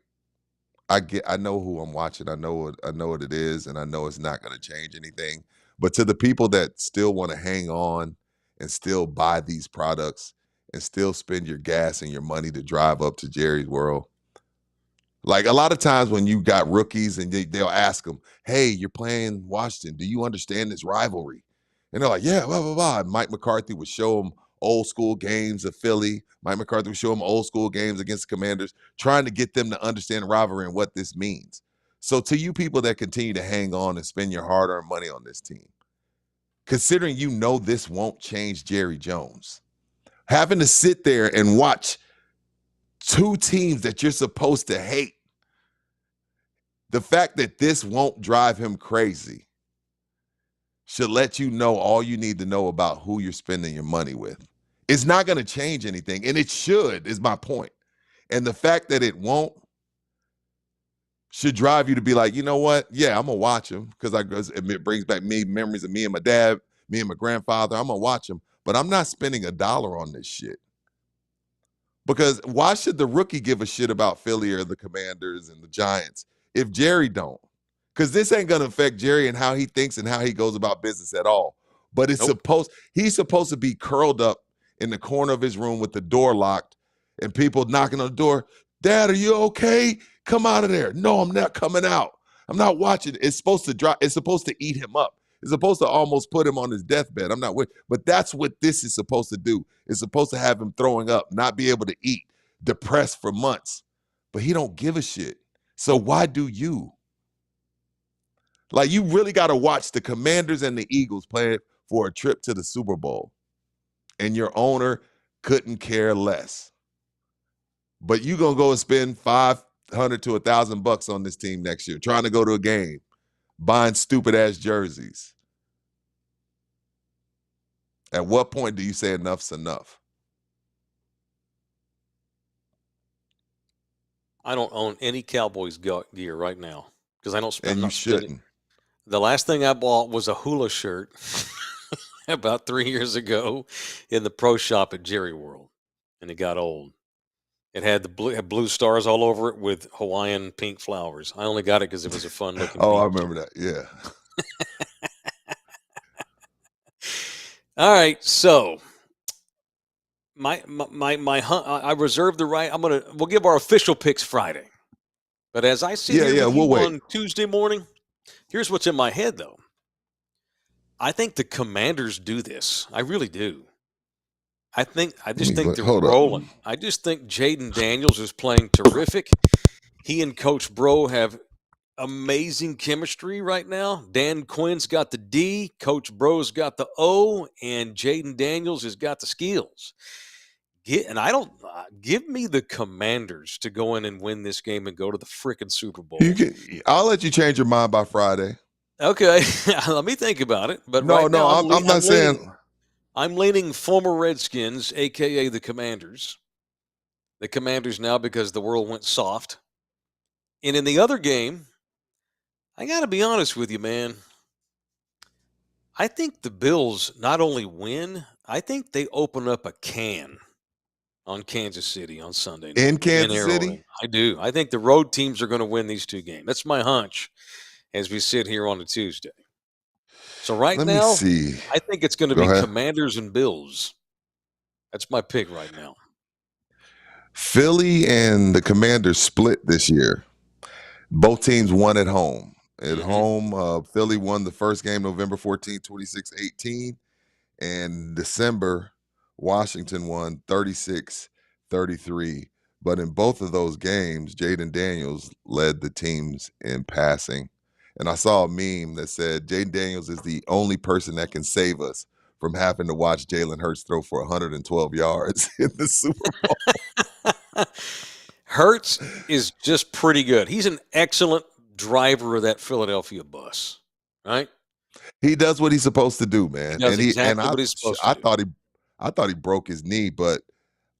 I know who I'm watching. I know what it is, and I know it's not going to change anything. But to the people that still want to hang on and still buy these products and still spend your gas and your money to drive up to Jerry's World, like a lot of times when you got rookies and they'll ask them, "Hey, you're playing Washington. Do you understand this rivalry?" And they're like, "Yeah, blah blah blah." And Mike McCarthy would show them old school games of Philly. Mike McCarthy would show them old school games against the Commanders, trying to get them to understand the rivalry and what this means. So to you people that continue to hang on and spend your hard-earned money on this team, considering you know this won't change Jerry Jones, having to sit there and watch two teams that you're supposed to hate, the fact that this won't drive him crazy should let you know all you need to know about who you're spending your money with. It's not going to change anything, and it should, is my point. And the fact that it won't should drive you to be like, you know what? Yeah, I'm going to watch him because it brings back memories of me and my dad, me and my grandfather. I'm going to watch him, but I'm not spending $1 on this shit. Because why should the rookie give a shit about Philly or the Commanders and the Giants if Jerry don't? Because this ain't going to affect Jerry and how he thinks and how he goes about business at all. But he's supposed to be curled up in the corner of his room with the door locked and people knocking on the door. "Dad, are you okay? Come out of there." "No, I'm not coming out. I'm not watching." It's supposed to eat him up. It's supposed to almost put him on his deathbed. I'm not with, but that's what this is supposed to do. It's supposed to have him throwing up, not be able to eat, depressed for months. But he don't give a shit. So why do you? Like, you really got to watch the Commanders and the Eagles play for a trip to the Super Bowl, and your owner couldn't care less. But you gonna go and spend $500 to $1,000 on this team next year, trying to go to a game, buying stupid ass jerseys. At what point do you say enough's enough? I don't own any Cowboys gear right now because I don't spend. And you shouldn't. The last thing I bought was a hula shirt about 3 years ago in the pro shop at Jerry World, and it got old. It had had blue stars all over it with Hawaiian pink flowers. I only got it because it was a fun looking. Oh, I remember that. Yeah. All right, so I reserve the right. We'll give our official picks Friday, but as I see we'll wait on Tuesday morning, here's what's in my head though. I think the Commanders do this. I really do. I just think they're rolling. I just think Jaden Daniels is playing terrific. He and Coach Bro have amazing chemistry right now. Dan Quinn's got the D, Coach Bro's got the O, and Jaden Daniels has got the skills. Give me the Commanders to go in and win this game and go to the freaking Super Bowl. I'll let you change your mind by Friday. Okay, let me think about it. But I'm not saying. I'm leaning former Redskins, a.k.a. the Commanders. The Commanders now because the world went soft. And in the other game, I got to be honest with you, man. I think the Bills not only win, I think they open up a can on Kansas City on Sunday night. In Kansas City? I do. I think the road teams are going to win these two games. That's my hunch as we sit here on a Tuesday. So Let me see. I think it's going to be Commanders and Bills. That's my pick right now. Philly and the Commanders split this year. Both teams won at home. At home, Philly won the first game November 14, 26-18. And December, Washington won 36-33. But in both of those games, Jaden Daniels led the teams in passing. And I saw a meme that said Jaden Daniels is the only person that can save us from having to watch Jalen Hurts throw for 112 yards in the Super Bowl. Hurts is just pretty good. He's an excellent driver of that Philadelphia bus, right? He does what he's supposed to do, man. He does exactly what he's supposed to do. I thought he broke his knee, but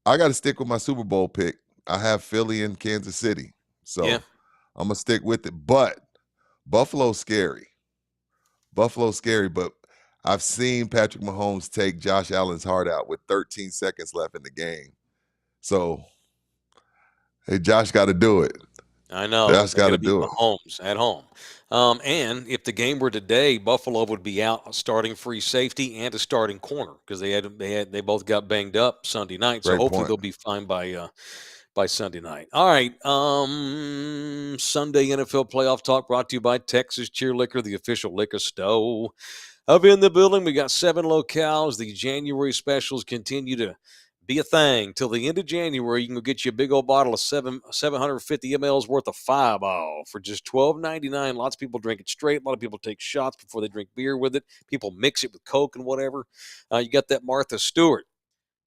I got to stick with my Super Bowl pick. I have Philly and Kansas City, so Yeah. I'm gonna stick with it. But Buffalo's scary. Buffalo's scary, but I've seen Patrick Mahomes take Josh Allen's heart out with 13 seconds left in the game. So, hey, Josh got to do it. I know. Josh got to do it. Mahomes at home. And if the game were today, Buffalo would be out a starting free safety and a starting corner because they both got banged up Sunday night. So hopefully they'll be fine by Sunday night. All right. Sunday NFL playoff talk brought to you by Texas Cheer Liquor, the official liquor store of In the Building. We got 7 locales. The January specials continue to be a thing till the end of January. You can go get you a big old bottle of 750 mLs worth of Fireball for just $12.99. Lots of people drink it straight. A lot of people take shots before they drink beer with it. People mix it with Coke and whatever. You got that Martha Stewart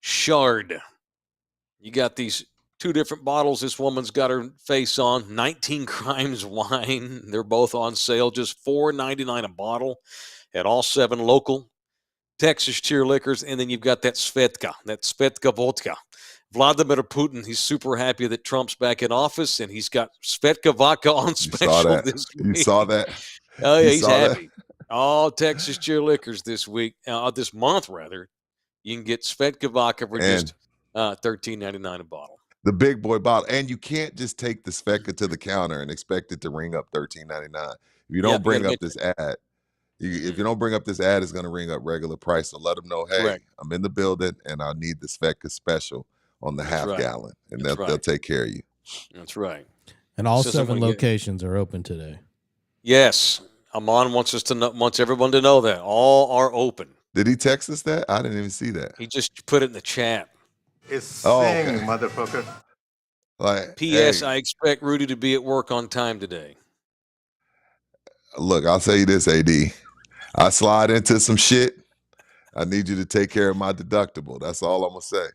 Shard. You got these 2 different bottles this woman's got her face on. 19 Crimes wine. They're both on sale, just $4.99 a bottle at all 7 local Texas Cheer Liquors. And then you've got that Svedka vodka. Vladimir Putin, he's super happy that Trump's back in office, and he's got Svedka vodka on special this week. You saw that? Oh, yeah, he's happy. All Texas Cheer Liquors this month, rather. You can get Svedka vodka for just $13.99 a bottle. The big boy bottle. And you can't just take the Svedka to the counter and expect it to ring up $13.99. If you don't bring up this ad, if you don't bring up this ad, it's going to ring up regular price. So let them know, hey, correct, I'm in the building and I need the Svedka special on the half gallon. And they'll take care of you. That's right. And all 7 locations are open today. Yes. Amon wants everyone to know that. All are open. Did he text us that? I didn't even see that. He just put it in the chat. It's motherfucker. Like, P.S. Hey, I expect Rudy to be at work on time today. Look, I'll tell you this, AD. I slide into some shit. I need you to take care of my deductible. That's all I'm going to say.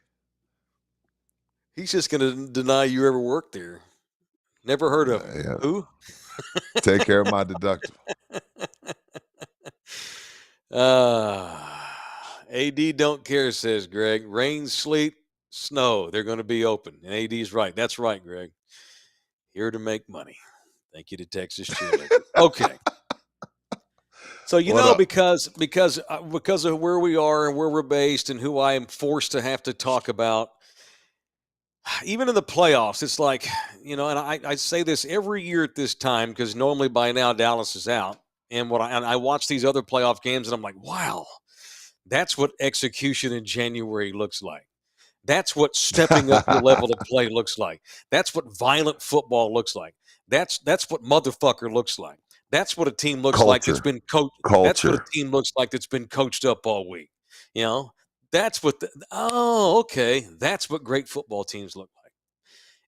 He's just going to deny you ever worked there. Never heard of him. Yeah. Who? Take care of my deductible. AD don't care, says Greg. Rain, sleet, snow. They're going to be open. And AD's right. That's right, Greg. Here to make money. Thank you to Texas Cheerleaders. Okay. So, because of where we are and where we're based and who I am forced to have to talk about, even in the playoffs, it's like, and I say this every year at this time because normally by now Dallas is out. And I watch these other playoff games and I'm like, wow, that's what execution in January looks like. That's what stepping up the level of play looks like. That's what violent football looks like. That's what motherfucker looks like. That's what a team looks like that's been coached. That's what a team looks like that's been coached up all week. That's what. Okay. That's what great football teams look like.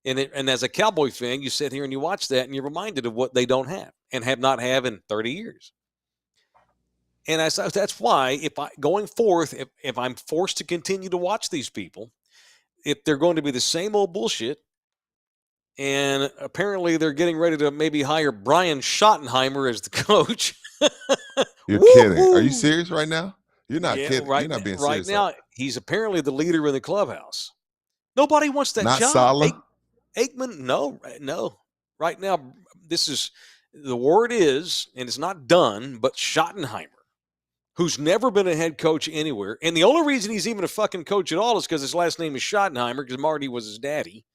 And as a Cowboy fan, you sit here and you watch that, and you're reminded of what they don't have and have not had in 30 years. And that's why, going forth, if I'm forced to continue to watch these people, if they're going to be the same old bullshit. And apparently they're getting ready to maybe hire Brian Schottenheimer as the coach. You're kidding. Are you serious right now? You're not kidding. You're not being serious. Right now, he's apparently the leader in the clubhouse. Nobody wants that not job. Saleh? Aikman, no. Right now, the word is, and it's not done, but Schottenheimer, who's never been a head coach anywhere. And the only reason he's even a fucking coach at all is because his last name is Schottenheimer, because Marty was his daddy.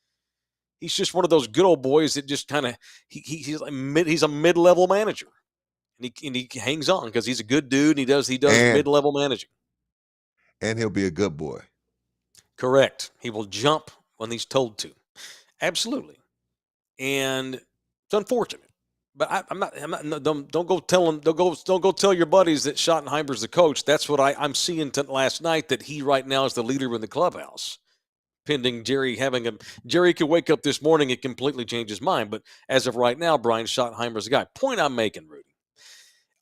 He's just one of those good old boys that just kind of he's a mid-level manager, and he hangs on because he's a good dude. And he does mid-level managing, and he'll be a good boy. Correct. He will jump when he's told to. Absolutely, and it's unfortunate. But I'm not. No, don't go tell them. Don't go tell your buddies that Schottenheimer's the coach. That's what I'm seeing last night. That he right now is the leader in the clubhouse. Pending Jerry having a Jerry could wake up this morning and completely change his mind. But as of right now, Brian Schottenheimer's the guy. Point I'm making, Rudy.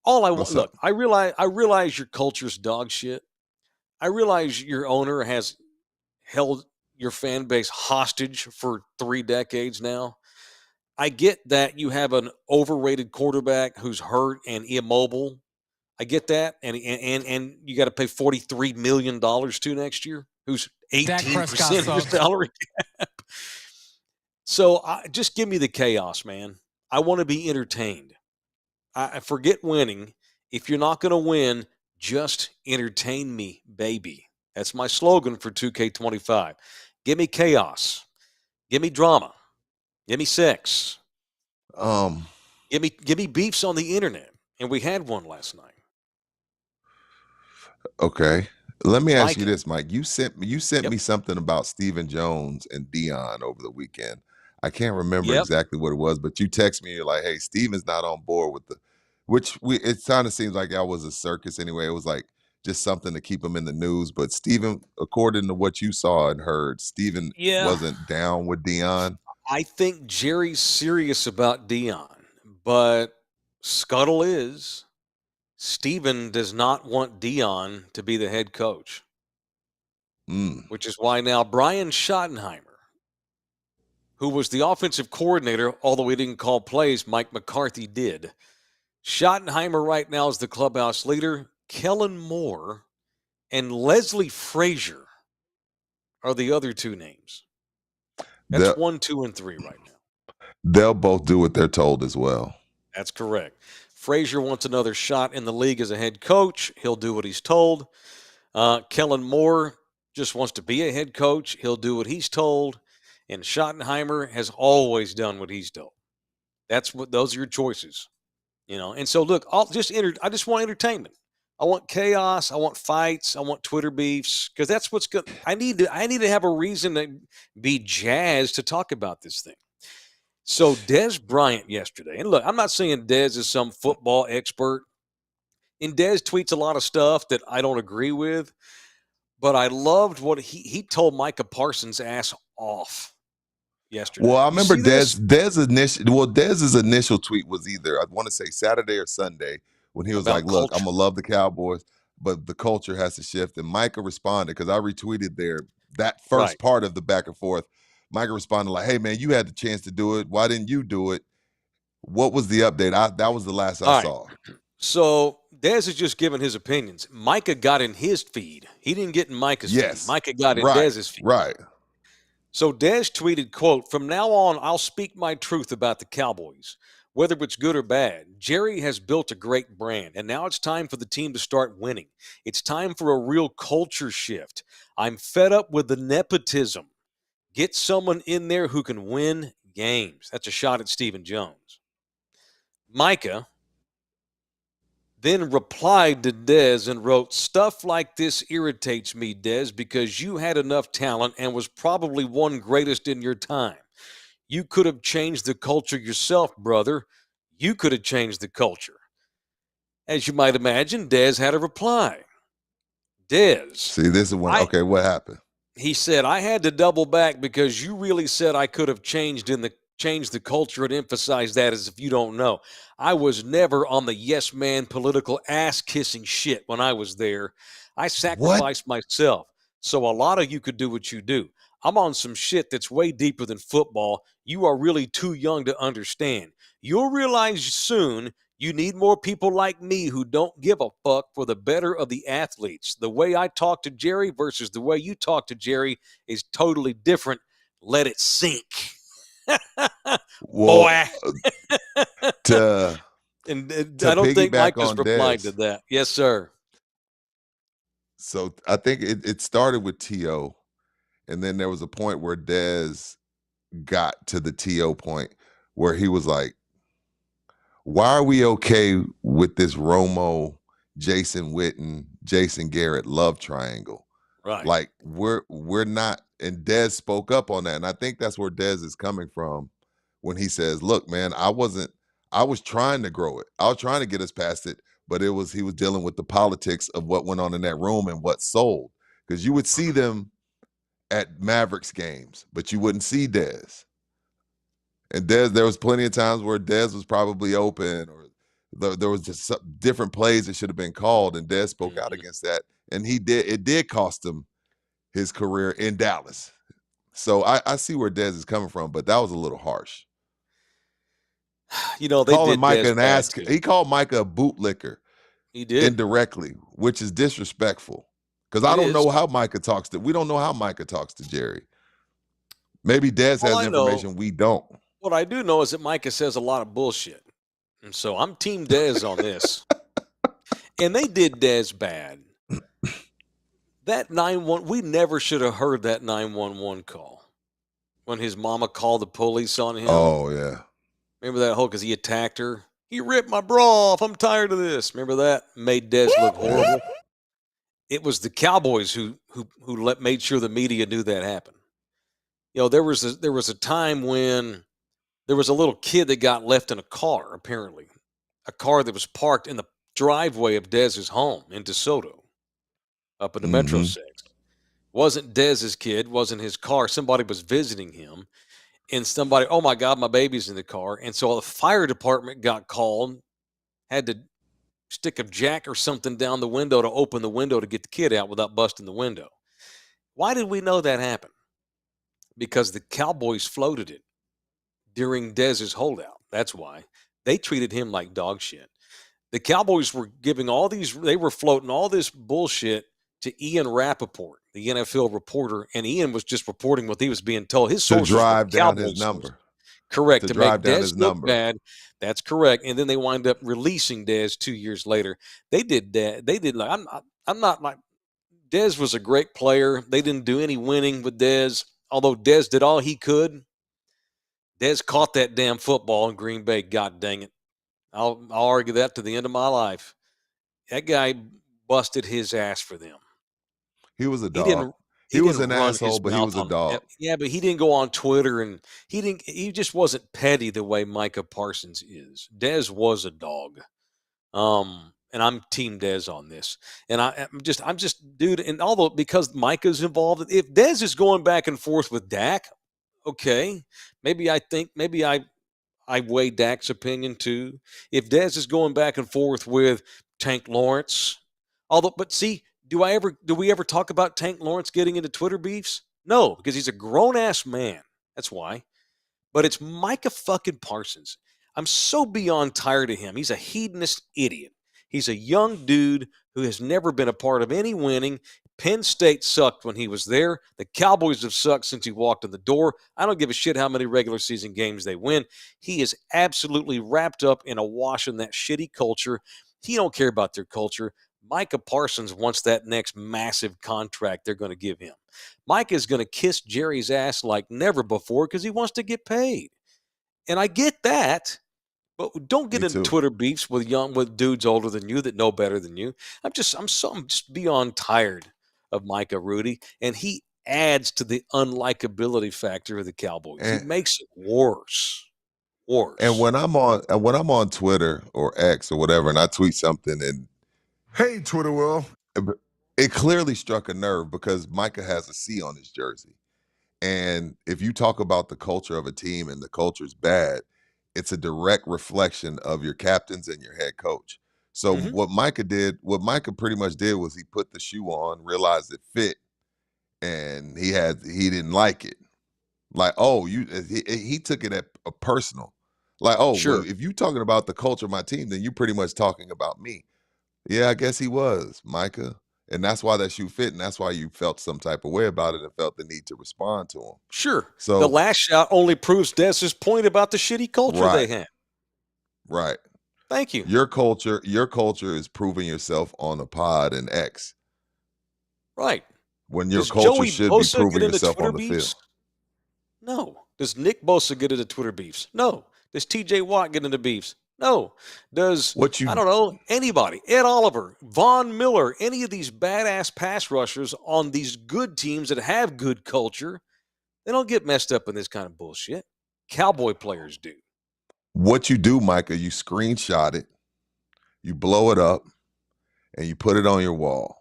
All I want. Look, I realize your culture's dog shit. I realize your owner has held your fan base hostage for 3 decades now. I get that you have an overrated quarterback who's hurt and immobile. I get that, and you got to pay $43 million to next year, who's 18% of your salary cap. So just give me the chaos, man. I want to be entertained. I forget winning. If you're not going to win, just entertain me, baby. That's my slogan for 2K25. Give me chaos. Give me drama. Give me sex. Give me beefs on the internet. And we had one last night. Okay. Let me ask you this, Mike. You sent me something about Stephen Jones and Dion over the weekend. I can't remember exactly what it was, but you text me, you're like, hey, Steven's not on board with it kind of seems like that was a circus anyway. It was like just something to keep him in the news. But Steven, according to what you saw and heard, Steven wasn't down with Dion. I think Jerry's serious about Dion, but Scuttle is. Steven does not want Dion to be the head coach, which is why now Brian Schottenheimer, who was the offensive coordinator, although he didn't call plays, Mike McCarthy did. Schottenheimer right now is the clubhouse leader. Kellen Moore and Leslie Frazier are the other 2 names. That's 1, 2, and 3 right now. They'll both do what they're told as well. That's correct. Frazier wants another shot in the league as a head coach. He'll do what he's told. Kellen Moore just wants to be a head coach. He'll do what he's told. And Schottenheimer has always done what he's told. Those are your choices, And so, look, I just want entertainment. I want chaos. I want fights. I want Twitter beefs because that's what's good. I need to have a reason to be jazzed to talk about this thing. So Dez Bryant yesterday, and look, I'm not saying Dez is some football expert, and Dez tweets a lot of stuff that I don't agree with, but I loved what he told Micah Parsons' ass off yesterday. Well, I remember Dez's initial tweet was either, I want to say Saturday or Sunday, when he was like, look, I'm going to love the Cowboys, but the culture has to shift. And Micah responded, because I retweeted that first part of the back and forth. Micah responded like, hey, man, you had the chance to do it. Why didn't you do it? What was the update? That was the last I saw. So Dez is just giving his opinions. Micah got in his feed. He didn't get in Micah's feed. Micah got in Dez's feed. Right. So Dez tweeted, quote, from now on, I'll speak my truth about the Cowboys, whether it's good or bad. Jerry has built a great brand, and now it's time for the team to start winning. It's time for a real culture shift. I'm fed up with the nepotism. Get someone in there who can win games. That's a shot at Stephen Jones. Micah then replied to Dez and wrote, stuff like this irritates me, Dez, because you had enough talent and was probably one greatest in your time. You could have changed the culture yourself, brother. You could have changed the culture. As you might imagine, Dez had a reply. Dez. See, this is when, what happened? He said, I had to double back because you really said I could have changed the culture and emphasize that as if you don't know. I was never on the yes man political ass kissing shit when I was there. I sacrificed myself. So a lot of you could do what you do. I'm on some shit that's way deeper than football. You are really too young to understand. You'll realize soon you need more people like me who don't give a fuck for the better of the athletes. The way I talk to Jerry versus the way you talk to Jerry is totally different. Let it sink. Boy. And I don't think Mike has replied to that. Yes, sir. So I think it started with T.O., and then there was a point where Dez got to the T.O. point where he was like, why are we okay with this Romo, Jason Witten, Jason Garrett love triangle? Right. Like we're not, and Dez spoke up on that. And I think that's where Dez is coming from when he says, look, man, I wasn't I was trying to grow it. I was trying to get us past it, but he was dealing with the politics of what went on in that room and what sold. Because you would see them at Mavericks games, but you wouldn't see Dez. And there was plenty of times where Dez was probably open, or there was just some different plays that should have been called, and Dez spoke out against that. And it did cost him his career in Dallas. So I see where Dez is coming from, but that was a little harsh. You know, they Calling did Micah Dez an bad ass. too. He called Micah a bootlicker. He did indirectly, which is disrespectful. Because I don't know how Micah talks to. We don't know how Micah talks to Jerry. Maybe Dez has information we don't. What I do know is that Micah says a lot of bullshit, and so I'm Team Dez on this. And they did Dez bad. That 911, we never should have heard that 911 call when his mama called the police on him. Oh yeah. Remember that whole, because he attacked her? He ripped my bra off. I'm tired of this. Remember that? Made Dez look horrible. It was the Cowboys who made sure the media knew that happened. You know, there was a time when there was a little kid that got left in a car, apparently. A car that was parked in the driveway of Dez's home in DeSoto, up in the Metro 6. Wasn't Dez's kid, wasn't his car. Somebody was visiting him. And somebody, oh my God, my baby's in the car. And so the fire department got called, had to stick a jack or something down the window to open the window to get the kid out without busting the window. Why did we know that happened? Because the Cowboys floated it during Dez's holdout. That's why. They treated him like dog shit. The Cowboys were they were floating all this bullshit to Ian Rappaport, the NFL reporter, and Ian was just reporting what he was being told. His sources to drive down Cowboys his number. Correct. To drive make down Dez his look number. bad. That's correct. And then they wind up releasing Dez 2 years later. They did that. They did like I'm not like Dez was a great player. They didn't do any winning with Dez. Although Dez did all he could. Dez caught that damn football in Green Bay. God dang it. I'll argue that to the end of my life. That guy busted his ass for them. He was a dog. He was an asshole, but he was a dog. Yeah, but he didn't go on Twitter, and he just wasn't petty the way Micah Parsons is. Dez was a dog. And I'm Team Dez on this. And I'm just, dude, and although because Micah's involved, if Dez is going back and forth with Dak, okay, maybe I weigh Dak's opinion too. If Dez is going back and forth with Tank Lawrence, but see, do we ever talk about Tank Lawrence getting into Twitter beefs? No, because he's a grown-ass man. That's why. But it's Micah fucking Parsons. I'm so beyond tired of him. He's a hedonist idiot. He's a young dude who has never been a part of any winning. Penn State sucked when he was there. The Cowboys have sucked since he walked in the door. I don't give a shit how many regular season games they win. He is absolutely wrapped up in a wash in that shitty culture. He don't care about their culture. Micah Parsons wants that next massive contract they're going to give him. Micah is going to kiss Jerry's ass like never before because he wants to get paid. And I get that, but don't get into Twitter beefs with dudes older than you that know better than you. I'm just beyond tired of Micah, Rudy, and he adds to the unlikability factor of the Cowboys. He makes it worse. And when I'm on Twitter or X or whatever, and I tweet something, and hey, Twitter world, it clearly struck a nerve because Micah has a C on his jersey. And if you talk about the culture of a team and the culture's bad, it's a direct reflection of your captains and your head coach. So what Micah pretty much did was he put the shoe on, realized it fit, and he didn't like it. Like, he took it at a personal. Like, sure. Well, if you're talking about the culture of my team, then you're pretty much talking about me. Yeah, I guess he was, Micah. And that's why that shoe fit, and that's why you felt some type of way about it and felt the need to respond to him. Sure. So the last shot only proves Dez's point about the shitty culture they had. Right. Thank you. Your culture is proving yourself on a pod and X. Right. When your culture should be proving yourself on the field. No. Does Nick Bosa get into Twitter beefs? No. Does TJ Watt get into beefs? No. Does, I don't know, anybody, Ed Oliver, Von Miller, any of these badass pass rushers on these good teams that have good culture, they don't get messed up in this kind of bullshit. Cowboy players do. What you do, Micah, you screenshot it, you blow it up, and you put it on your wall.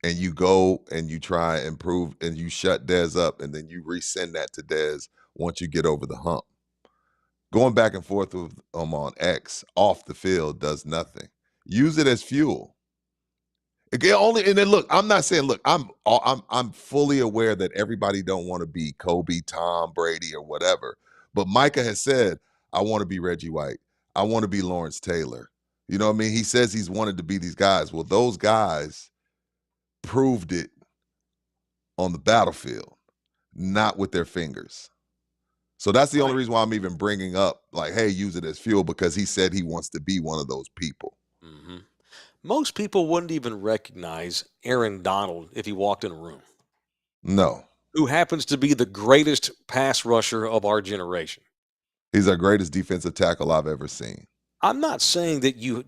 And you go and you try and prove and you shut Dez up, and then you resend that to Dez once you get over the hump. Going back and forth with on X off the field does nothing. Use it as fuel. And then look, I'm not saying, look, I'm fully aware that everybody don't want to be Kobe, Tom Brady, or whatever. But Micah has said, I want to be Reggie White. I want to be Lawrence Taylor. You know what I mean? He says he's wanted to be these guys. Well, those guys proved it on the battlefield, not with their fingers. So that's the only reason why I'm even bringing up, like, hey, use it as fuel, because he said he wants to be one of those people. Mm-hmm. Most people wouldn't even recognize Aaron Donald if he walked in a room. No. Who happens to be the greatest pass rusher of our generation. He's our greatest defensive tackle I've ever seen. I'm not saying that you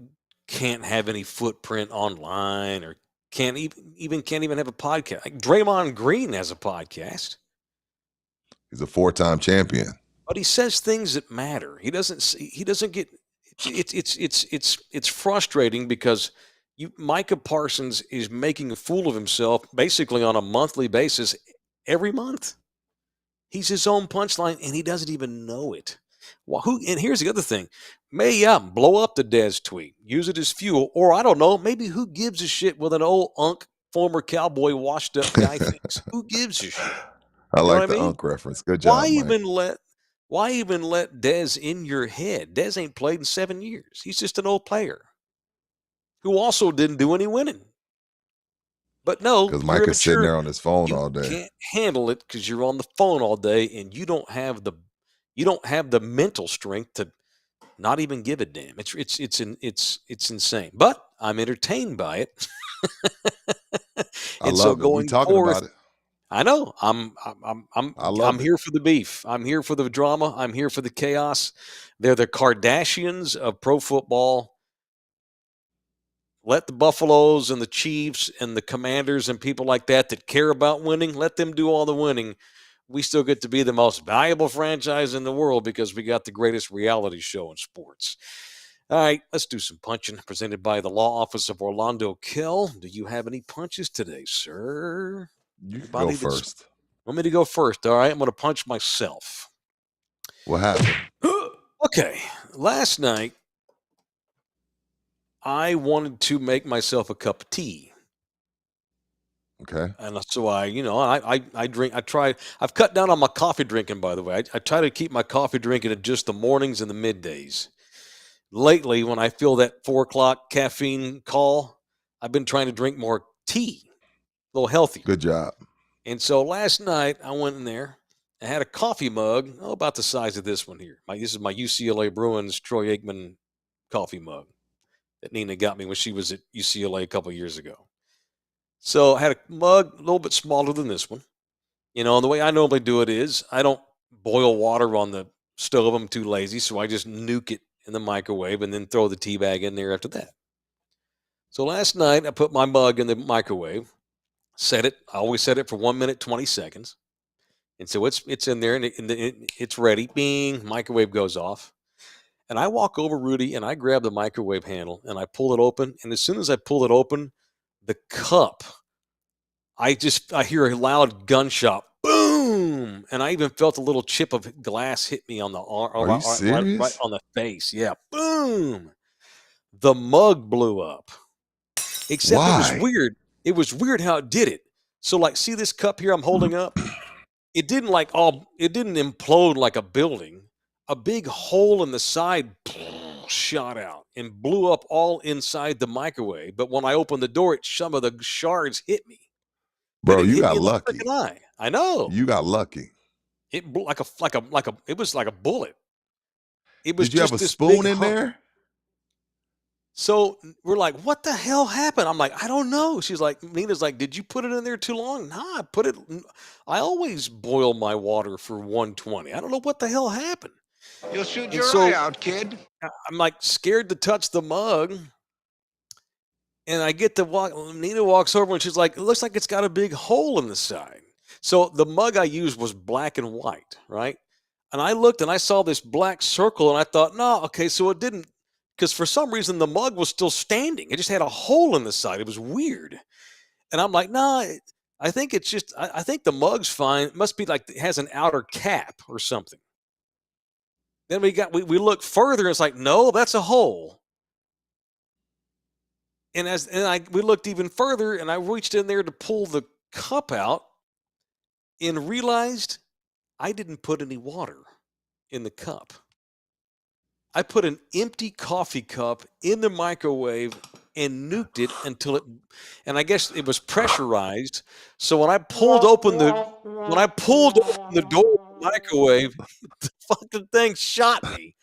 can't have any footprint online or can't even have a podcast. Like Draymond Green has a podcast. He's a 4-time champion. But he says things that matter. He doesn't get it's frustrating because Micah Parsons is making a fool of himself basically on a monthly basis every month. He's his own punchline and he doesn't even know it. Well, and here's the other thing. Blow up the Dez tweet. Use it as fuel. Or I don't know, maybe who gives a shit with an old former Cowboy washed up guy thinks? Who gives a shit? I like the Unk reference. Good job. Why even let Dez in your head? Dez ain't played in 7 years. He's just an old player who also didn't do any winning. But no, because Micah's sitting there on his phone all day. You can't handle it because you're on the phone all day and you don't have the mental strength to not even give a damn. It's insane. But I'm entertained by it. I love it. We're talking about it. I know. I'm here for the beef. I'm here for the drama. I'm here for the chaos. They're the Kardashians of pro football. Let the Buffaloes and the Chiefs and the Commanders and people like that care about winning, let them do all the winning. We still get to be the most valuable franchise in the world because we got the greatest reality show in sports. All right, let's do some punching presented by the Law Office of Orlando Kell. Do you have any punches today, sir? You can go first. Want me to go first? All right, I'm going to punch myself. What happened? Okay, last night, I wanted to make myself a cup of tea. Okay. And so I drink. I've cut down on my coffee drinking, by the way. I try to keep my coffee drinking at just the mornings and the middays. Lately, when I feel that 4 o'clock caffeine call, I've been trying to drink more tea, a little healthier. Good job. And so last night, I went in there. I had a coffee mug, about the size of this one here. This is my UCLA Bruins Troy Aikman coffee mug that Nina got me when she was at UCLA a couple of years ago. So I had a mug a little bit smaller than this one. And the way I normally do it is I don't boil water on the stove. I'm too lazy, so I just nuke it in the microwave and then throw the tea bag in there after that. So last night, I put my mug in the microwave, set it. I always set it for 1 minute, 20 seconds. And so it's in there, and it's ready. Bing, microwave goes off. And I walk over, Rudy, and I grab the microwave handle, and I pull it open. And as soon as I pull it open, the cup, I hear a loud gunshot. Boom! And I even felt a little chip of glass hit me on the arm. Are you serious? Right on the face. Yeah. Boom! The mug blew up. Except Why? It was weird. It was weird how it did it. So, see this cup here I'm holding up? It didn't implode like a building. A big hole in the side shot out and blew up all inside the microwave. But when I opened the door, some of the shards hit me. Bro, you got lucky. I know. You got lucky. It blew it was like a bullet. It was. Did you have a spoon in there? So we're like, what the hell happened? I'm like, I don't know. Nina's like, did you put it in there too long? Nah, I always boil my water for 120. I don't know what the hell happened. You'll shoot your eye out, kid. I'm like scared to touch the mug. And I get to walk. Nina walks over and she's like, it looks like it's got a big hole in the side. So the mug I used was black and white, right? And I looked and I saw this black circle and I thought, no, okay, so it didn't, because for some reason the mug was still standing. It just had a hole in the side. It was weird. And I'm like, nah, I think it's just, I think the mug's fine. It must be like it has an outer cap or something. Then we look further and it's like, no, that's a hole. And we looked even further and I reached in there to pull the cup out and realized I didn't put any water in the cup. I put an empty coffee cup in the microwave and nuked it until it, and I guess it was pressurized. So when I pulled open the door of the microwave, the fucking thing shot me.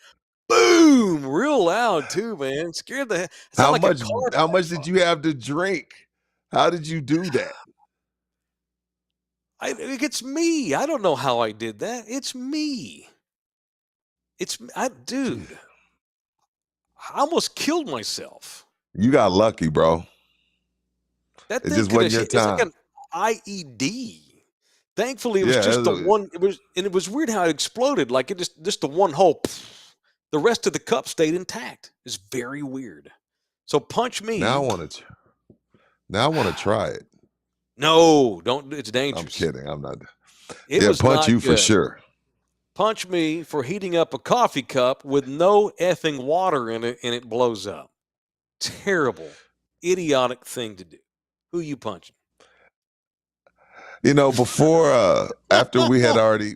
Boom! Real loud too, man. Scared the How much did you have to drink? How did you do that? It's me. I don't know how I did that. It's me. Dude. I almost killed myself. You got lucky, bro. That it thing just wasn't your time. It's like an IED. Thankfully, it was just the one. It was weird how it exploded. Like it just the one hole. The rest of the cup stayed intact. It's very weird. So punch me. Now I want to try it. No, don't. It's dangerous. I'm kidding. I'm not. Punch you good. For sure. Punch me for heating up a coffee cup with no effing water in it, and it blows up. Terrible, idiotic thing to do. Who you punching? Before after we had already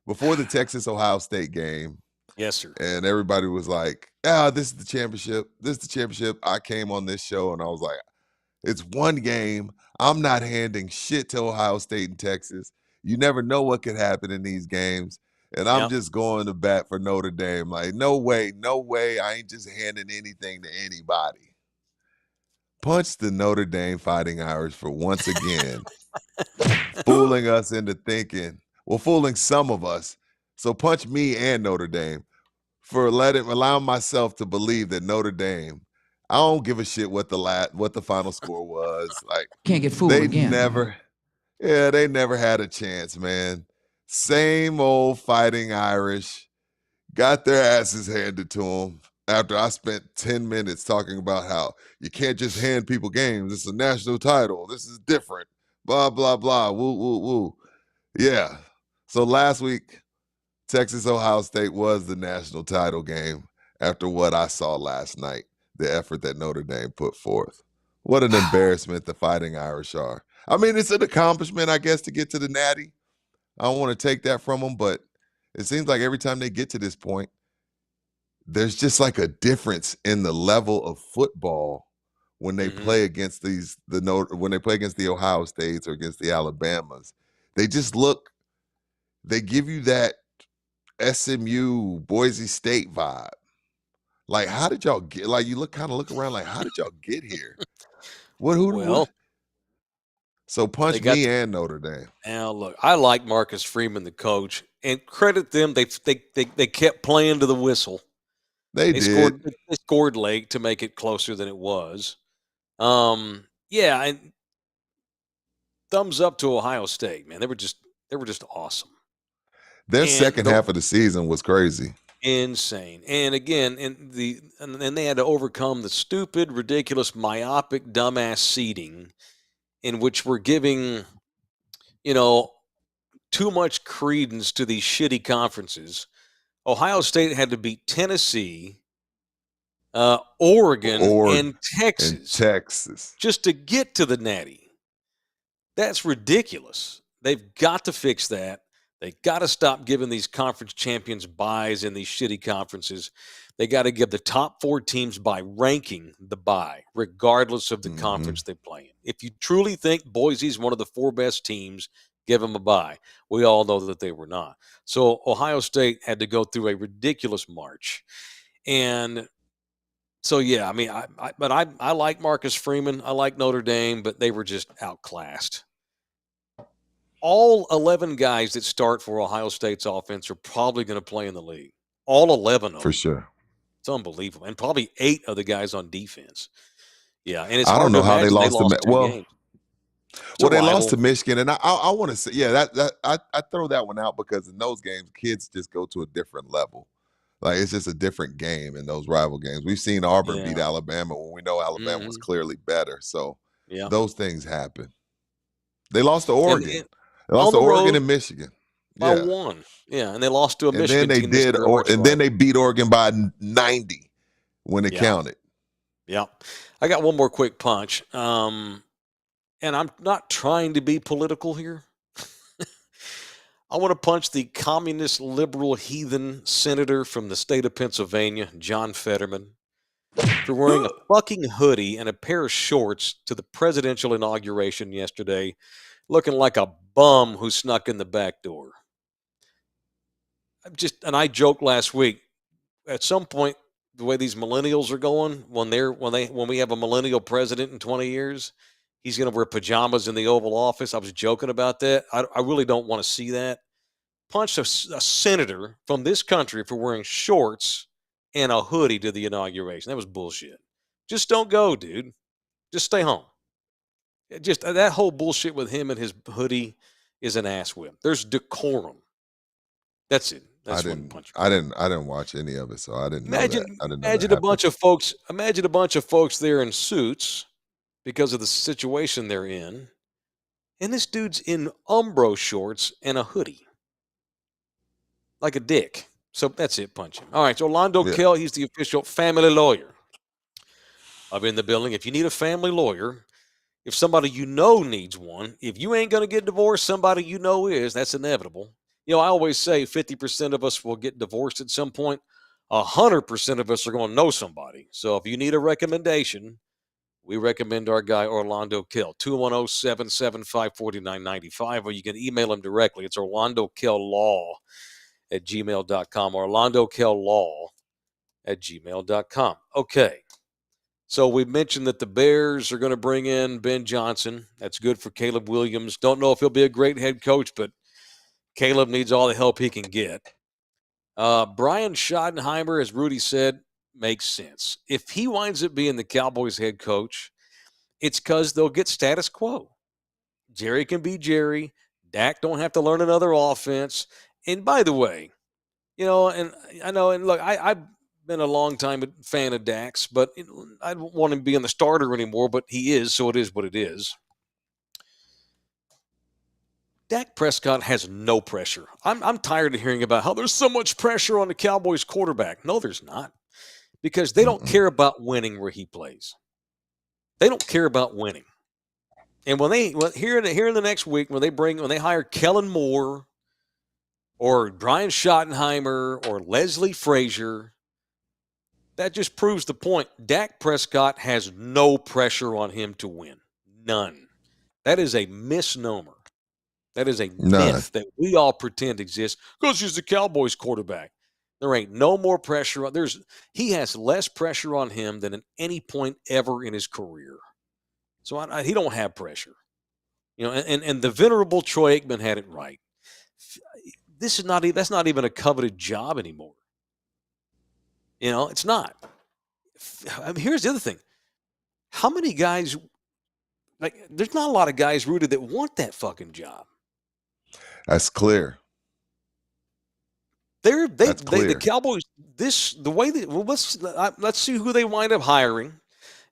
before the Texas-Ohio State game. Yes, sir. And everybody was like, this is the championship. This is the championship. I came on this show and I was like, it's one game. I'm not handing shit to Ohio State and Texas. You never know what could happen in these games. And I'm just going to bat for Notre Dame. Like, no way. I ain't just handing anything to anybody. Punch the Notre Dame Fighting Irish for once again fooling us into thinking, fooling some of us. So punch me and Notre Dame for allowing myself to believe that Notre Dame, I don't give a shit what the final score was. Like, can't get fooled again. They never had a chance, man. Same old Fighting Irish got their asses handed to them after I spent 10 minutes talking about how you can't just hand people games. It's a national title. This is different. Blah, blah, blah. Woo, woo, woo. Yeah. So last week, Texas-Ohio State was the national title game after what I saw last night, the effort that Notre Dame put forth. What an embarrassment the Fighting Irish are. I mean, it's an accomplishment, I guess, to get to the Natty. I don't want to take that from them, but it seems like every time they get to this point, there's just like a difference in the level of football when they play against when they play against the Ohio States or against the Alabamas. They just they give you that SMU Boise State vibe. Like, how did y'all get? Like, you look around like, how did y'all get here? What? So punch me and Notre Dame. Now look, I like Marcus Freeman, the coach, and credit them. They kept playing to the whistle. They scored late to make it closer than it was. And thumbs up to Ohio State, man. They were just awesome. Their second half of the season was crazy. Insane. And again, and they had to overcome the stupid, ridiculous, myopic, dumbass seeding in which we're giving, too much credence to these shitty conferences. Ohio State had to beat Tennessee, Oregon, and Texas just to get to the Natty. That's ridiculous. They've got to fix that. They got to stop giving these conference champions buys in these shitty conferences. They got to give the top 4 teams by ranking the bye, regardless of the conference they play in. If you truly think Boise's one of the 4 best teams, give them a bye. We all know that they were not. So Ohio State had to go through a ridiculous march. And so, yeah, I mean, I like Marcus Freeman. I like Notre Dame, but they were just outclassed. All 11 guys that start for Ohio State's offense are probably going to play in the league. All 11 of them. For sure. It's unbelievable. And probably 8 of the guys on defense. Yeah, and it's I hard don't know to how they imagine lost 2 games. Well, they lost to Michigan, and I want to say, I throw that one out because in those games, kids just go to a different level. Like, it's just a different game in those rival games. We've seen Auburn beat Alabama when we know Alabama was clearly better. So those things happen. They lost to Oregon. They lost to Oregon and Michigan. By one. Yeah, and they lost to a Michigan team. Then they beat Oregon by 90 when it counted. Yeah. I got one more quick punch. And I'm not trying to be political here. I want to punch the communist, liberal, heathen senator from the state of Pennsylvania, John Fetterman, for wearing a fucking hoodie and a pair of shorts to the presidential inauguration yesterday, looking like a bum who snuck in the back door. And I joked last week, at some point, the way these millennials are going, when we have a millennial president in 20 years, he's going to wear pajamas in the Oval Office. I was joking about that. I really don't want to see that. Punched a senator from this country for wearing shorts and a hoodie to the inauguration. That was bullshit. Just don't go, dude. Just stay home. Just that whole bullshit with him and his hoodie is an ass whip. There's decorum. That's it. That's I didn't watch any of it, so I didn't know that. Imagine a bunch of folks. Imagine a bunch of folks there in suits because of the situation they're in, and this dude's in Umbro shorts and a hoodie, like a dick. So that's it. Punch him. All right. So Orlando Kell, he's the official family lawyer of In the Building. If you need a family lawyer, if somebody you know needs one, if you ain't gonna get divorced, somebody you know is. That's inevitable. I always say 50% of us will get divorced at some point. 100% of us are going to know somebody. So if you need a recommendation, we recommend our guy Orlando Kell, 210-775-4995, or you can email him directly. It's orlandokell.law@gmail.com, orlandokell.law@gmail.com. Okay. So we mentioned that the Bears are going to bring in Ben Johnson. That's good for Caleb Williams. Don't know if he'll be a great head coach, but Caleb needs all the help he can get. Brian Schottenheimer, as Rudy said, makes sense. If he winds up being the Cowboys head coach, it's because they'll get status quo. Jerry can be Jerry. Dak don't have to learn another offense. And by the way, and I know, and look, I've been a long time fan of Dak's, but I don't want him being the starter anymore, but he is, so it is what it is. Dak Prescott has no pressure. I'm tired of hearing about how there's so much pressure on the Cowboys quarterback. No, there's not. Because they don't care about winning where he plays. They don't care about winning. And here in the next week, when they hire Kellen Moore or Brian Schottenheimer or Leslie Frazier, that just proves the point. Dak Prescott has no pressure on him to win. None. That is a misnomer. That is a myth that we all pretend exists because he's the Cowboys quarterback. There ain't no more pressure. He has less pressure on him than at any point ever in his career. So he don't have pressure. And the venerable Troy Aikman had it right. That's not even a coveted job anymore. It's not. Here's the other thing. How many guys, there's not a lot of guys, Rudy, that want that fucking job. That's clear. The Cowboys, let's see who they wind up hiring.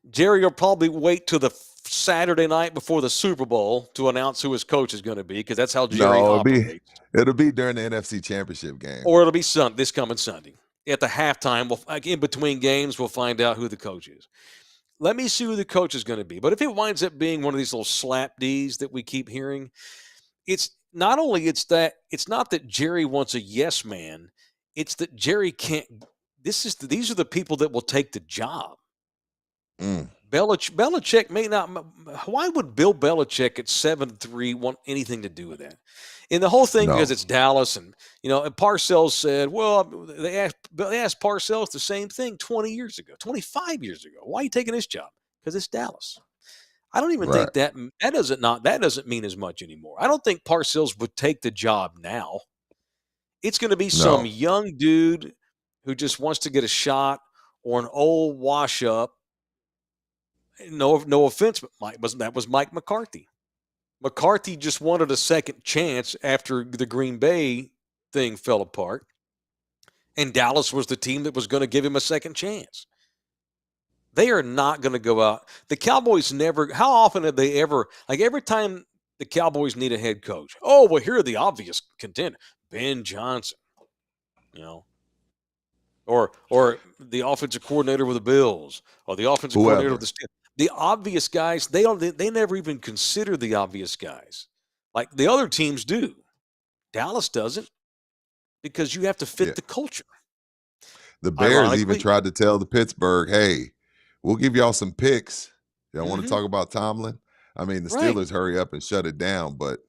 Jerry will probably wait till the Saturday night before the Super Bowl to announce who his coach is going to be, because that's how Jerry operates. It'll be during the NFC Championship game. Or it'll be this coming Sunday. At the halftime, in between games, we'll find out who the coach is. Let me see who the coach is going to be. But if it winds up being one of these little slap Ds that we keep hearing, it's not that Jerry wants a yes man. It's that Jerry can't. These are the people that will take the job. Belichick may not. Why would Bill Belichick at 7-3 want anything to do with that? And the whole thing, because it's Dallas, and and Parcells said, well, they asked Parcells the same thing 25 years ago. Why are you taking this job? Because it's Dallas. I don't even think that doesn't mean as much anymore. I don't think Parcells would take the job now. It's going to be some young dude who just wants to get a shot, or an old wash up. No offense, but that was Mike McCarthy. McCarthy just wanted a second chance after the Green Bay thing fell apart. And Dallas was the team that was going to give him a second chance. They are not going to go out. The Cowboys never – how often have they ever – like every time the Cowboys need a head coach, oh, well, here are the obvious contenders. Ben Johnson, or the offensive coordinator with the Bills, or the offensive coordinator with the Steelers. The obvious guys, they never even consider the obvious guys. Like the other teams do. Dallas doesn't, because you have to fit the culture. The Bears even tried to tell the Pittsburgh, hey, we'll give y'all some picks. Y'all want to talk about Tomlin? I mean, the Steelers hurry up and shut it down, but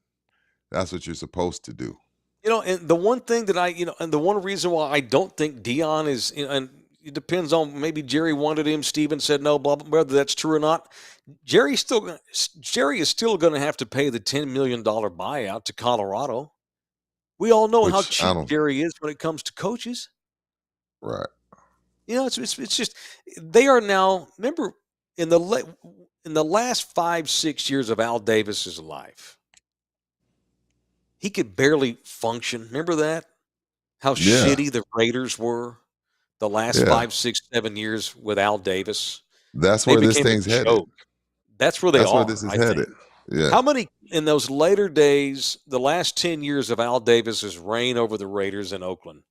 that's what you're supposed to do. And the one thing that and the one reason why I don't think Dion is, and it depends on, maybe Jerry wanted him, Steven said no, blah, blah, whether that's true or not. Jerry is still going to have to pay the $10 million buyout to Colorado. We all know how cheap Jerry is when it comes to coaches. Right. It's just, they are now, remember, in the last 5-6 years of Al Davis's life, he could barely function. Remember that? How shitty the Raiders were the last 5, 6, 7 years with Al Davis. That's where this thing's headed. That's where That's where this is headed. Yeah. How many in those later days, the last 10 years of Al Davis's reign over the Raiders in Oakland?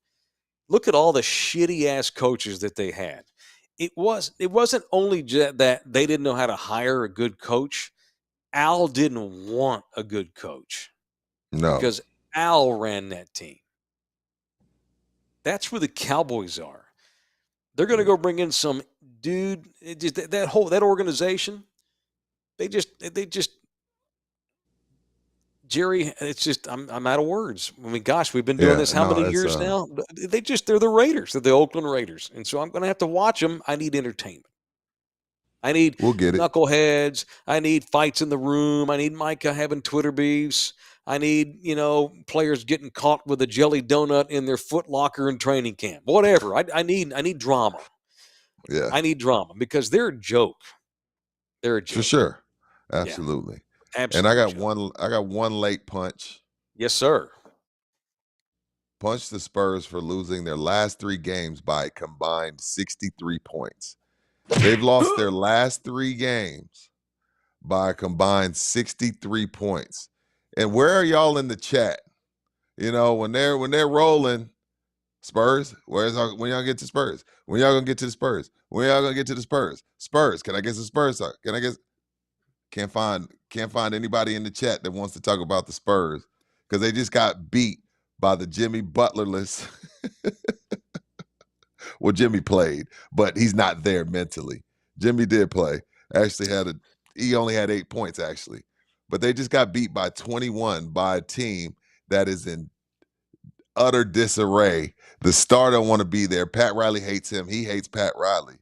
Look at all the shitty ass coaches that they had. It wasn't only that they didn't know how to hire a good coach. Al didn't want a good coach. No. Because Al ran that team. That's where the Cowboys are. They're going to go bring in some dude. That organization. They just Jerry. It's just I'm out of words. I mean, gosh, we've been doing this how many years now? They're the Raiders. They're the Oakland Raiders, and so I'm going to have to watch them. I need entertainment. I need knuckleheads. I need fights in the room. I need Micah having Twitter beefs. I need, players getting caught with a jelly donut in their Foot Locker in training camp. Whatever. I need drama. Yeah. I need drama because they're a joke. They're a joke. For sure. Absolutely. Yeah. Absolutely. And I got one late punch. Yes, sir. Punch the Spurs for losing their last 3 games by a combined 63 points. They've lost their last 3 games by a combined 63 points. And where are y'all in the chat? When they're rolling, Spurs, when y'all get to Spurs? When y'all gonna get to the Spurs? When y'all gonna get to the Spurs? Spurs, can I get some Spurs talk? Can't find anybody in the chat that wants to talk about the Spurs because they just got beat by the Jimmy Butlerless. Well, Jimmy played, but he's not there mentally. Jimmy did play. He only had 8 points actually. But they just got beat by 21 by a team that is in utter disarray. The star don't want to be there. Pat Riley hates him. He hates Pat Riley.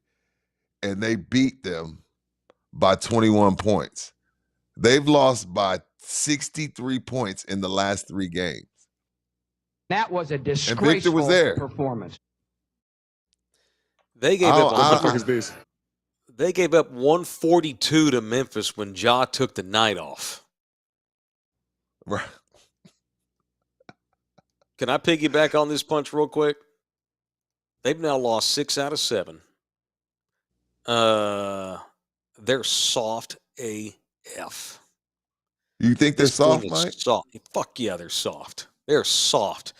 And they beat them by 21 points. They've lost by 63 points in the last 3 games. That was a disgraceful performance. They gave up 142 to Memphis when Ja took the night off. Right. Can I piggyback on this punch real quick? They've now lost 6 out of 7. They're soft AF. You think they're soft, Mike? Soft. Fuck yeah, they're soft. They're soft.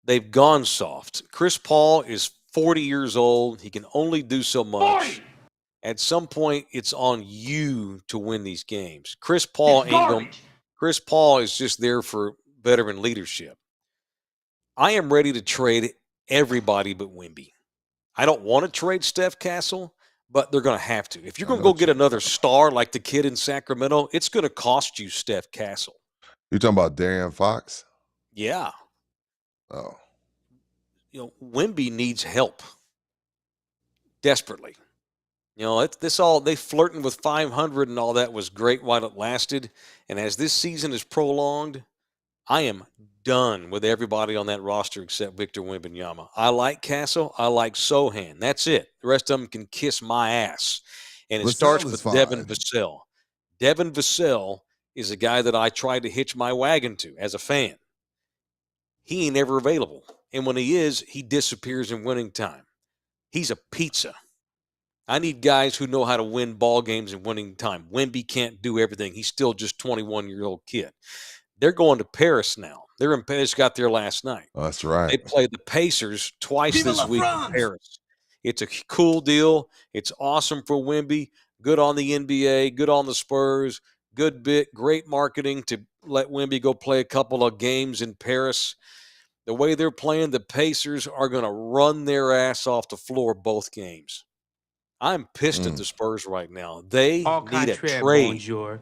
They've gone soft. Chris Paul is 40 years old. He can only do so much. 40. At some point, it's on you to win these games. Chris Paul is just there for veteran leadership. I am ready to trade everybody but Wemby. I don't want to trade Steph Castle, but they're going to have to. If you're going to go get another star like the kid in Sacramento, it's going to cost you Steph Castle. You're talking about De'Aaron Fox? Yeah. Oh. Wemby needs help desperately. They flirting with 500 and all that was great while it lasted. And as this season is prolonged, I am done with everybody on that roster except Victor Wembanyama. I like Castle. I like Sohan. That's it. The rest of them can kiss my ass. And it starts with Devin Vassell. Devin Vassell is a guy that I tried to hitch my wagon to as a fan. He ain't ever available. And when he is, he disappears in winning time. He's a pizza. I need guys who know how to win ball games in winning time. Wemby can't do everything. He's still just 21-year-old kid. They're going to Paris now. They just got there last night. Oh, that's right. They play the Pacers twice this week in Paris. It's a cool deal. It's awesome for Wemby. Good on the NBA. Good on the Spurs. Good bit. Great marketing to let Wemby go play a couple of games in Paris. The way they're playing, the Pacers are going to run their ass off the floor both games. I'm pissed at the Spurs right now. They need a trade. Bonjour.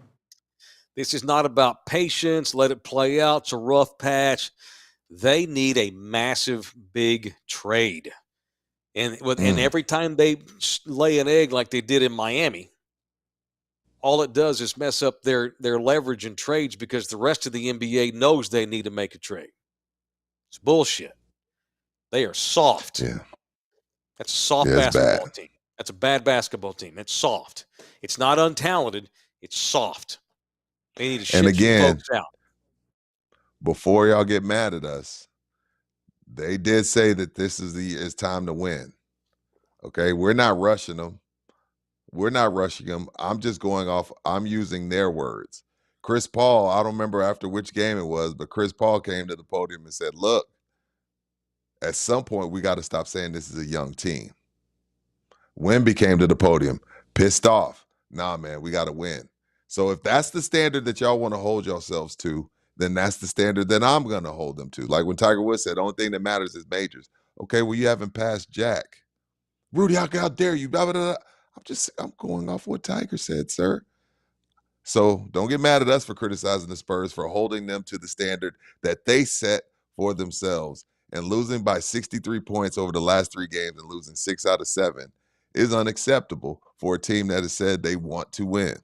This is not about patience. Let it play out. It's a rough patch. They need a massive, big trade. And every time they lay an egg like they did in Miami, all it does is mess up their leverage in trades because the rest of the NBA knows they need to make a trade. It's bullshit. They are soft. Yeah. That's a soft basketball team. That's a bad basketball team. It's soft. It's not untalented. It's soft. They need to shit you folks out. Before y'all get mad at us, they did say that this is it's time to win. Okay, we're not rushing them. I'm just going off. I'm using their words. Chris Paul, I don't remember after which game it was, but Chris Paul came to the podium and said, look, at some point we got to stop saying this is a young team. Wemby came to the podium, pissed off. Nah, man, we got to win. So if that's the standard that y'all want to hold yourselves to, then that's the standard that I'm going to hold them to. Like when Tiger Woods said, the only thing that matters is majors. Okay, well, you haven't passed Jack. Rudy, how dare you? Blah, blah, blah. I'm going off what Tiger said, sir. So don't get mad at us for criticizing the Spurs for holding them to the standard that they set for themselves. And losing by 63 points over the last 3 games and losing 6 out of 7 is unacceptable for a team that has said they want to win.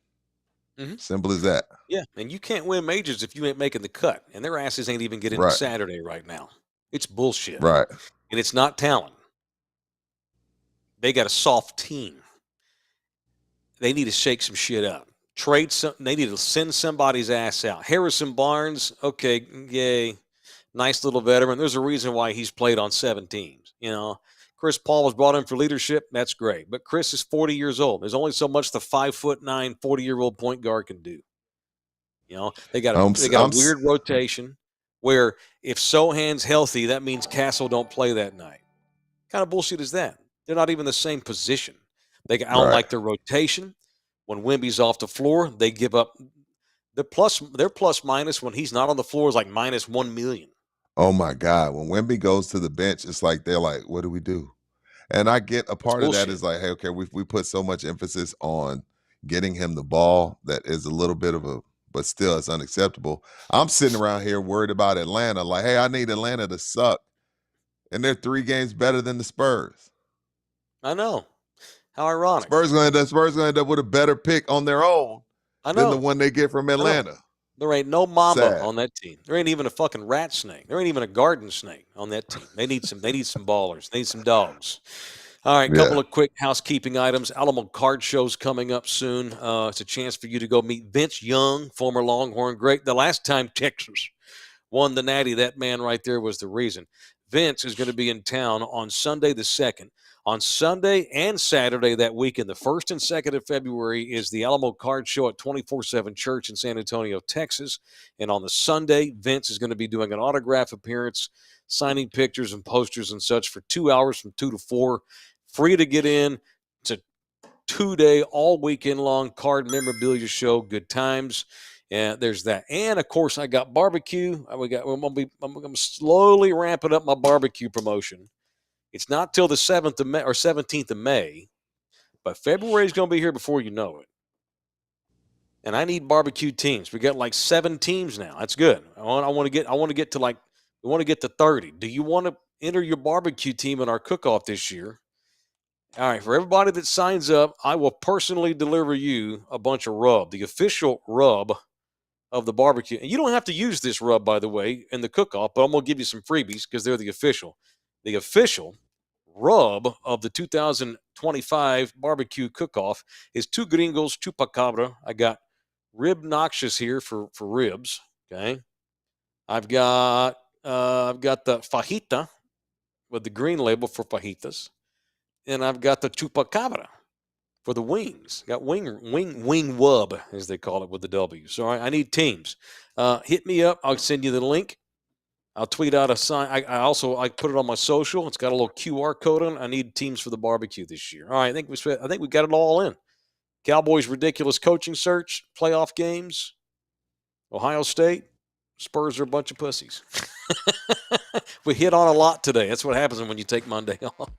Mm-hmm. Simple as that. Yeah, and you can't win majors if you ain't making the cut. And their asses ain't even getting to Saturday right now. It's bullshit. Right. And it's not talent. They got a soft team. They need to shake some shit up. They need to send somebody's ass out. Harrison Barnes, okay, yay. Nice little veteran. There's a reason why he's played on 7 teams. You know, Chris Paul was brought in for leadership. That's great. But Chris is 40 years old. There's only so much the 5'9", 40-year-old point guard can do. You know, they got a weird rotation where if Sohan's healthy, that means Castle don't play that night. What kind of bullshit is that? They're not even the same position. I don't like their rotation. When Wemby's off the floor, they give up. Their plus minus when he's not on the floor is like minus 1 million. Oh my God. When Wemby goes to the bench, it's like they're like, what do we do? And I get a part of that is like, hey, okay, we put so much emphasis on getting him the ball that is a little bit of but still it's unacceptable. I'm sitting around here worried about Atlanta, like, hey, I need Atlanta to suck. And they're 3 games better than the Spurs. I know. How ironic. Spurs going to end up with a better pick on their own than the one they get from Atlanta. There ain't no mamba on that team. There ain't even a fucking rat snake. There ain't even a garden snake on that team. They need some ballers. They need some dogs. All right, couple of quick housekeeping items. Alamo Card Show's coming up soon. It's a chance for you to go meet Vince Young, former Longhorn great. The last time Texas won the Natty, that man right there was the reason. Vince is going to be in town on Sunday the 2nd. On Sunday and Saturday that weekend, the 1st and 2nd of February, is the Alamo Card Show at 24/7 Church in San Antonio, Texas. And on the Sunday, Vince is going to be doing an autograph appearance, signing pictures and posters and such for 2 hours from 2 to 4. Free to get in. It's a 2-day, all weekend long card memorabilia show. Good times. And there's that. And, of course, I got barbecue. I'm going to slowly ramping up my barbecue promotion. It's not till the 7th of May or 17th of May, but February is going to be here before you know it. And I need barbecue teams. We got like 7 teams now. That's good. I want to get to 30. Do you want to enter your barbecue team in our cook-off this year? All right, for everybody that signs up, I will personally deliver you a bunch of rub, the official rub of the barbecue. And you don't have to use this rub, by the way, in the cook-off, but I'm going to give you some freebies because they're the official. The official rub of the 2025 barbecue cook-off is 2 gringos, chupacabra. I got Rib Noxious here for ribs. Okay. I've got the fajita with the green label for fajitas. And I've got the chupacabra for the wings. Got wing wub, as they call it with the W. So I need teams. Hit me up. I'll send you the link. I'll tweet out a sign. I put it on my social. It's got a little QR code on it. I need teams for the barbecue this year. All right, I think we got it all in. Cowboys' ridiculous coaching search, playoff games, Ohio State, Spurs are a bunch of pussies. We hit on a lot today. That's what happens when you take Monday off.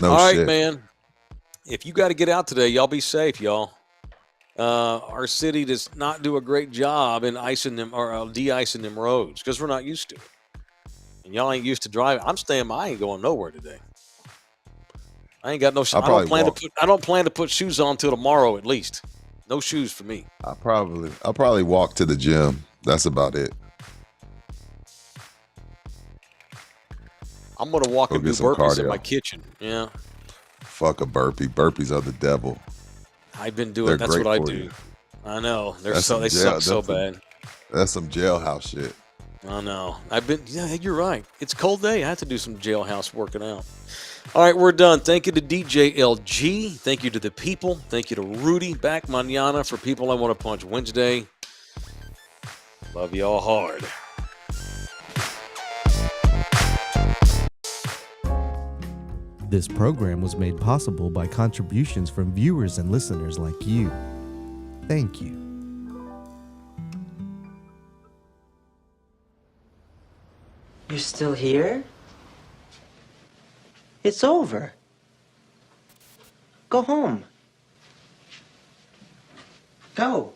All right, man. If you got to get out today, y'all be safe, y'all. Our city does not do a great job in icing them or de-icing them roads because we're not used to it. And y'all ain't used to driving. I ain't going nowhere today. I ain't got no. I don't plan to put shoes on till tomorrow at least. No shoes for me. I'll probably walk to the gym. That's about it. I'm gonna walk and do burpees in my kitchen. Yeah. Fuck a burpee. Burpees are the devil. I've been doing. That's what I do. You. I know. They suck so bad. That's some jailhouse shit. I know. Yeah, you're right. It's a cold day. I have to do some jailhouse working out. All right, we're done. Thank you to DJ LG. Thank you to the people. Thank you to Rudy. Back mañana for People I Want to Punch Wednesday. Love y'all hard. This program was made possible by contributions from viewers and listeners like you. Thank you. You're still here? It's over. Go home. Go.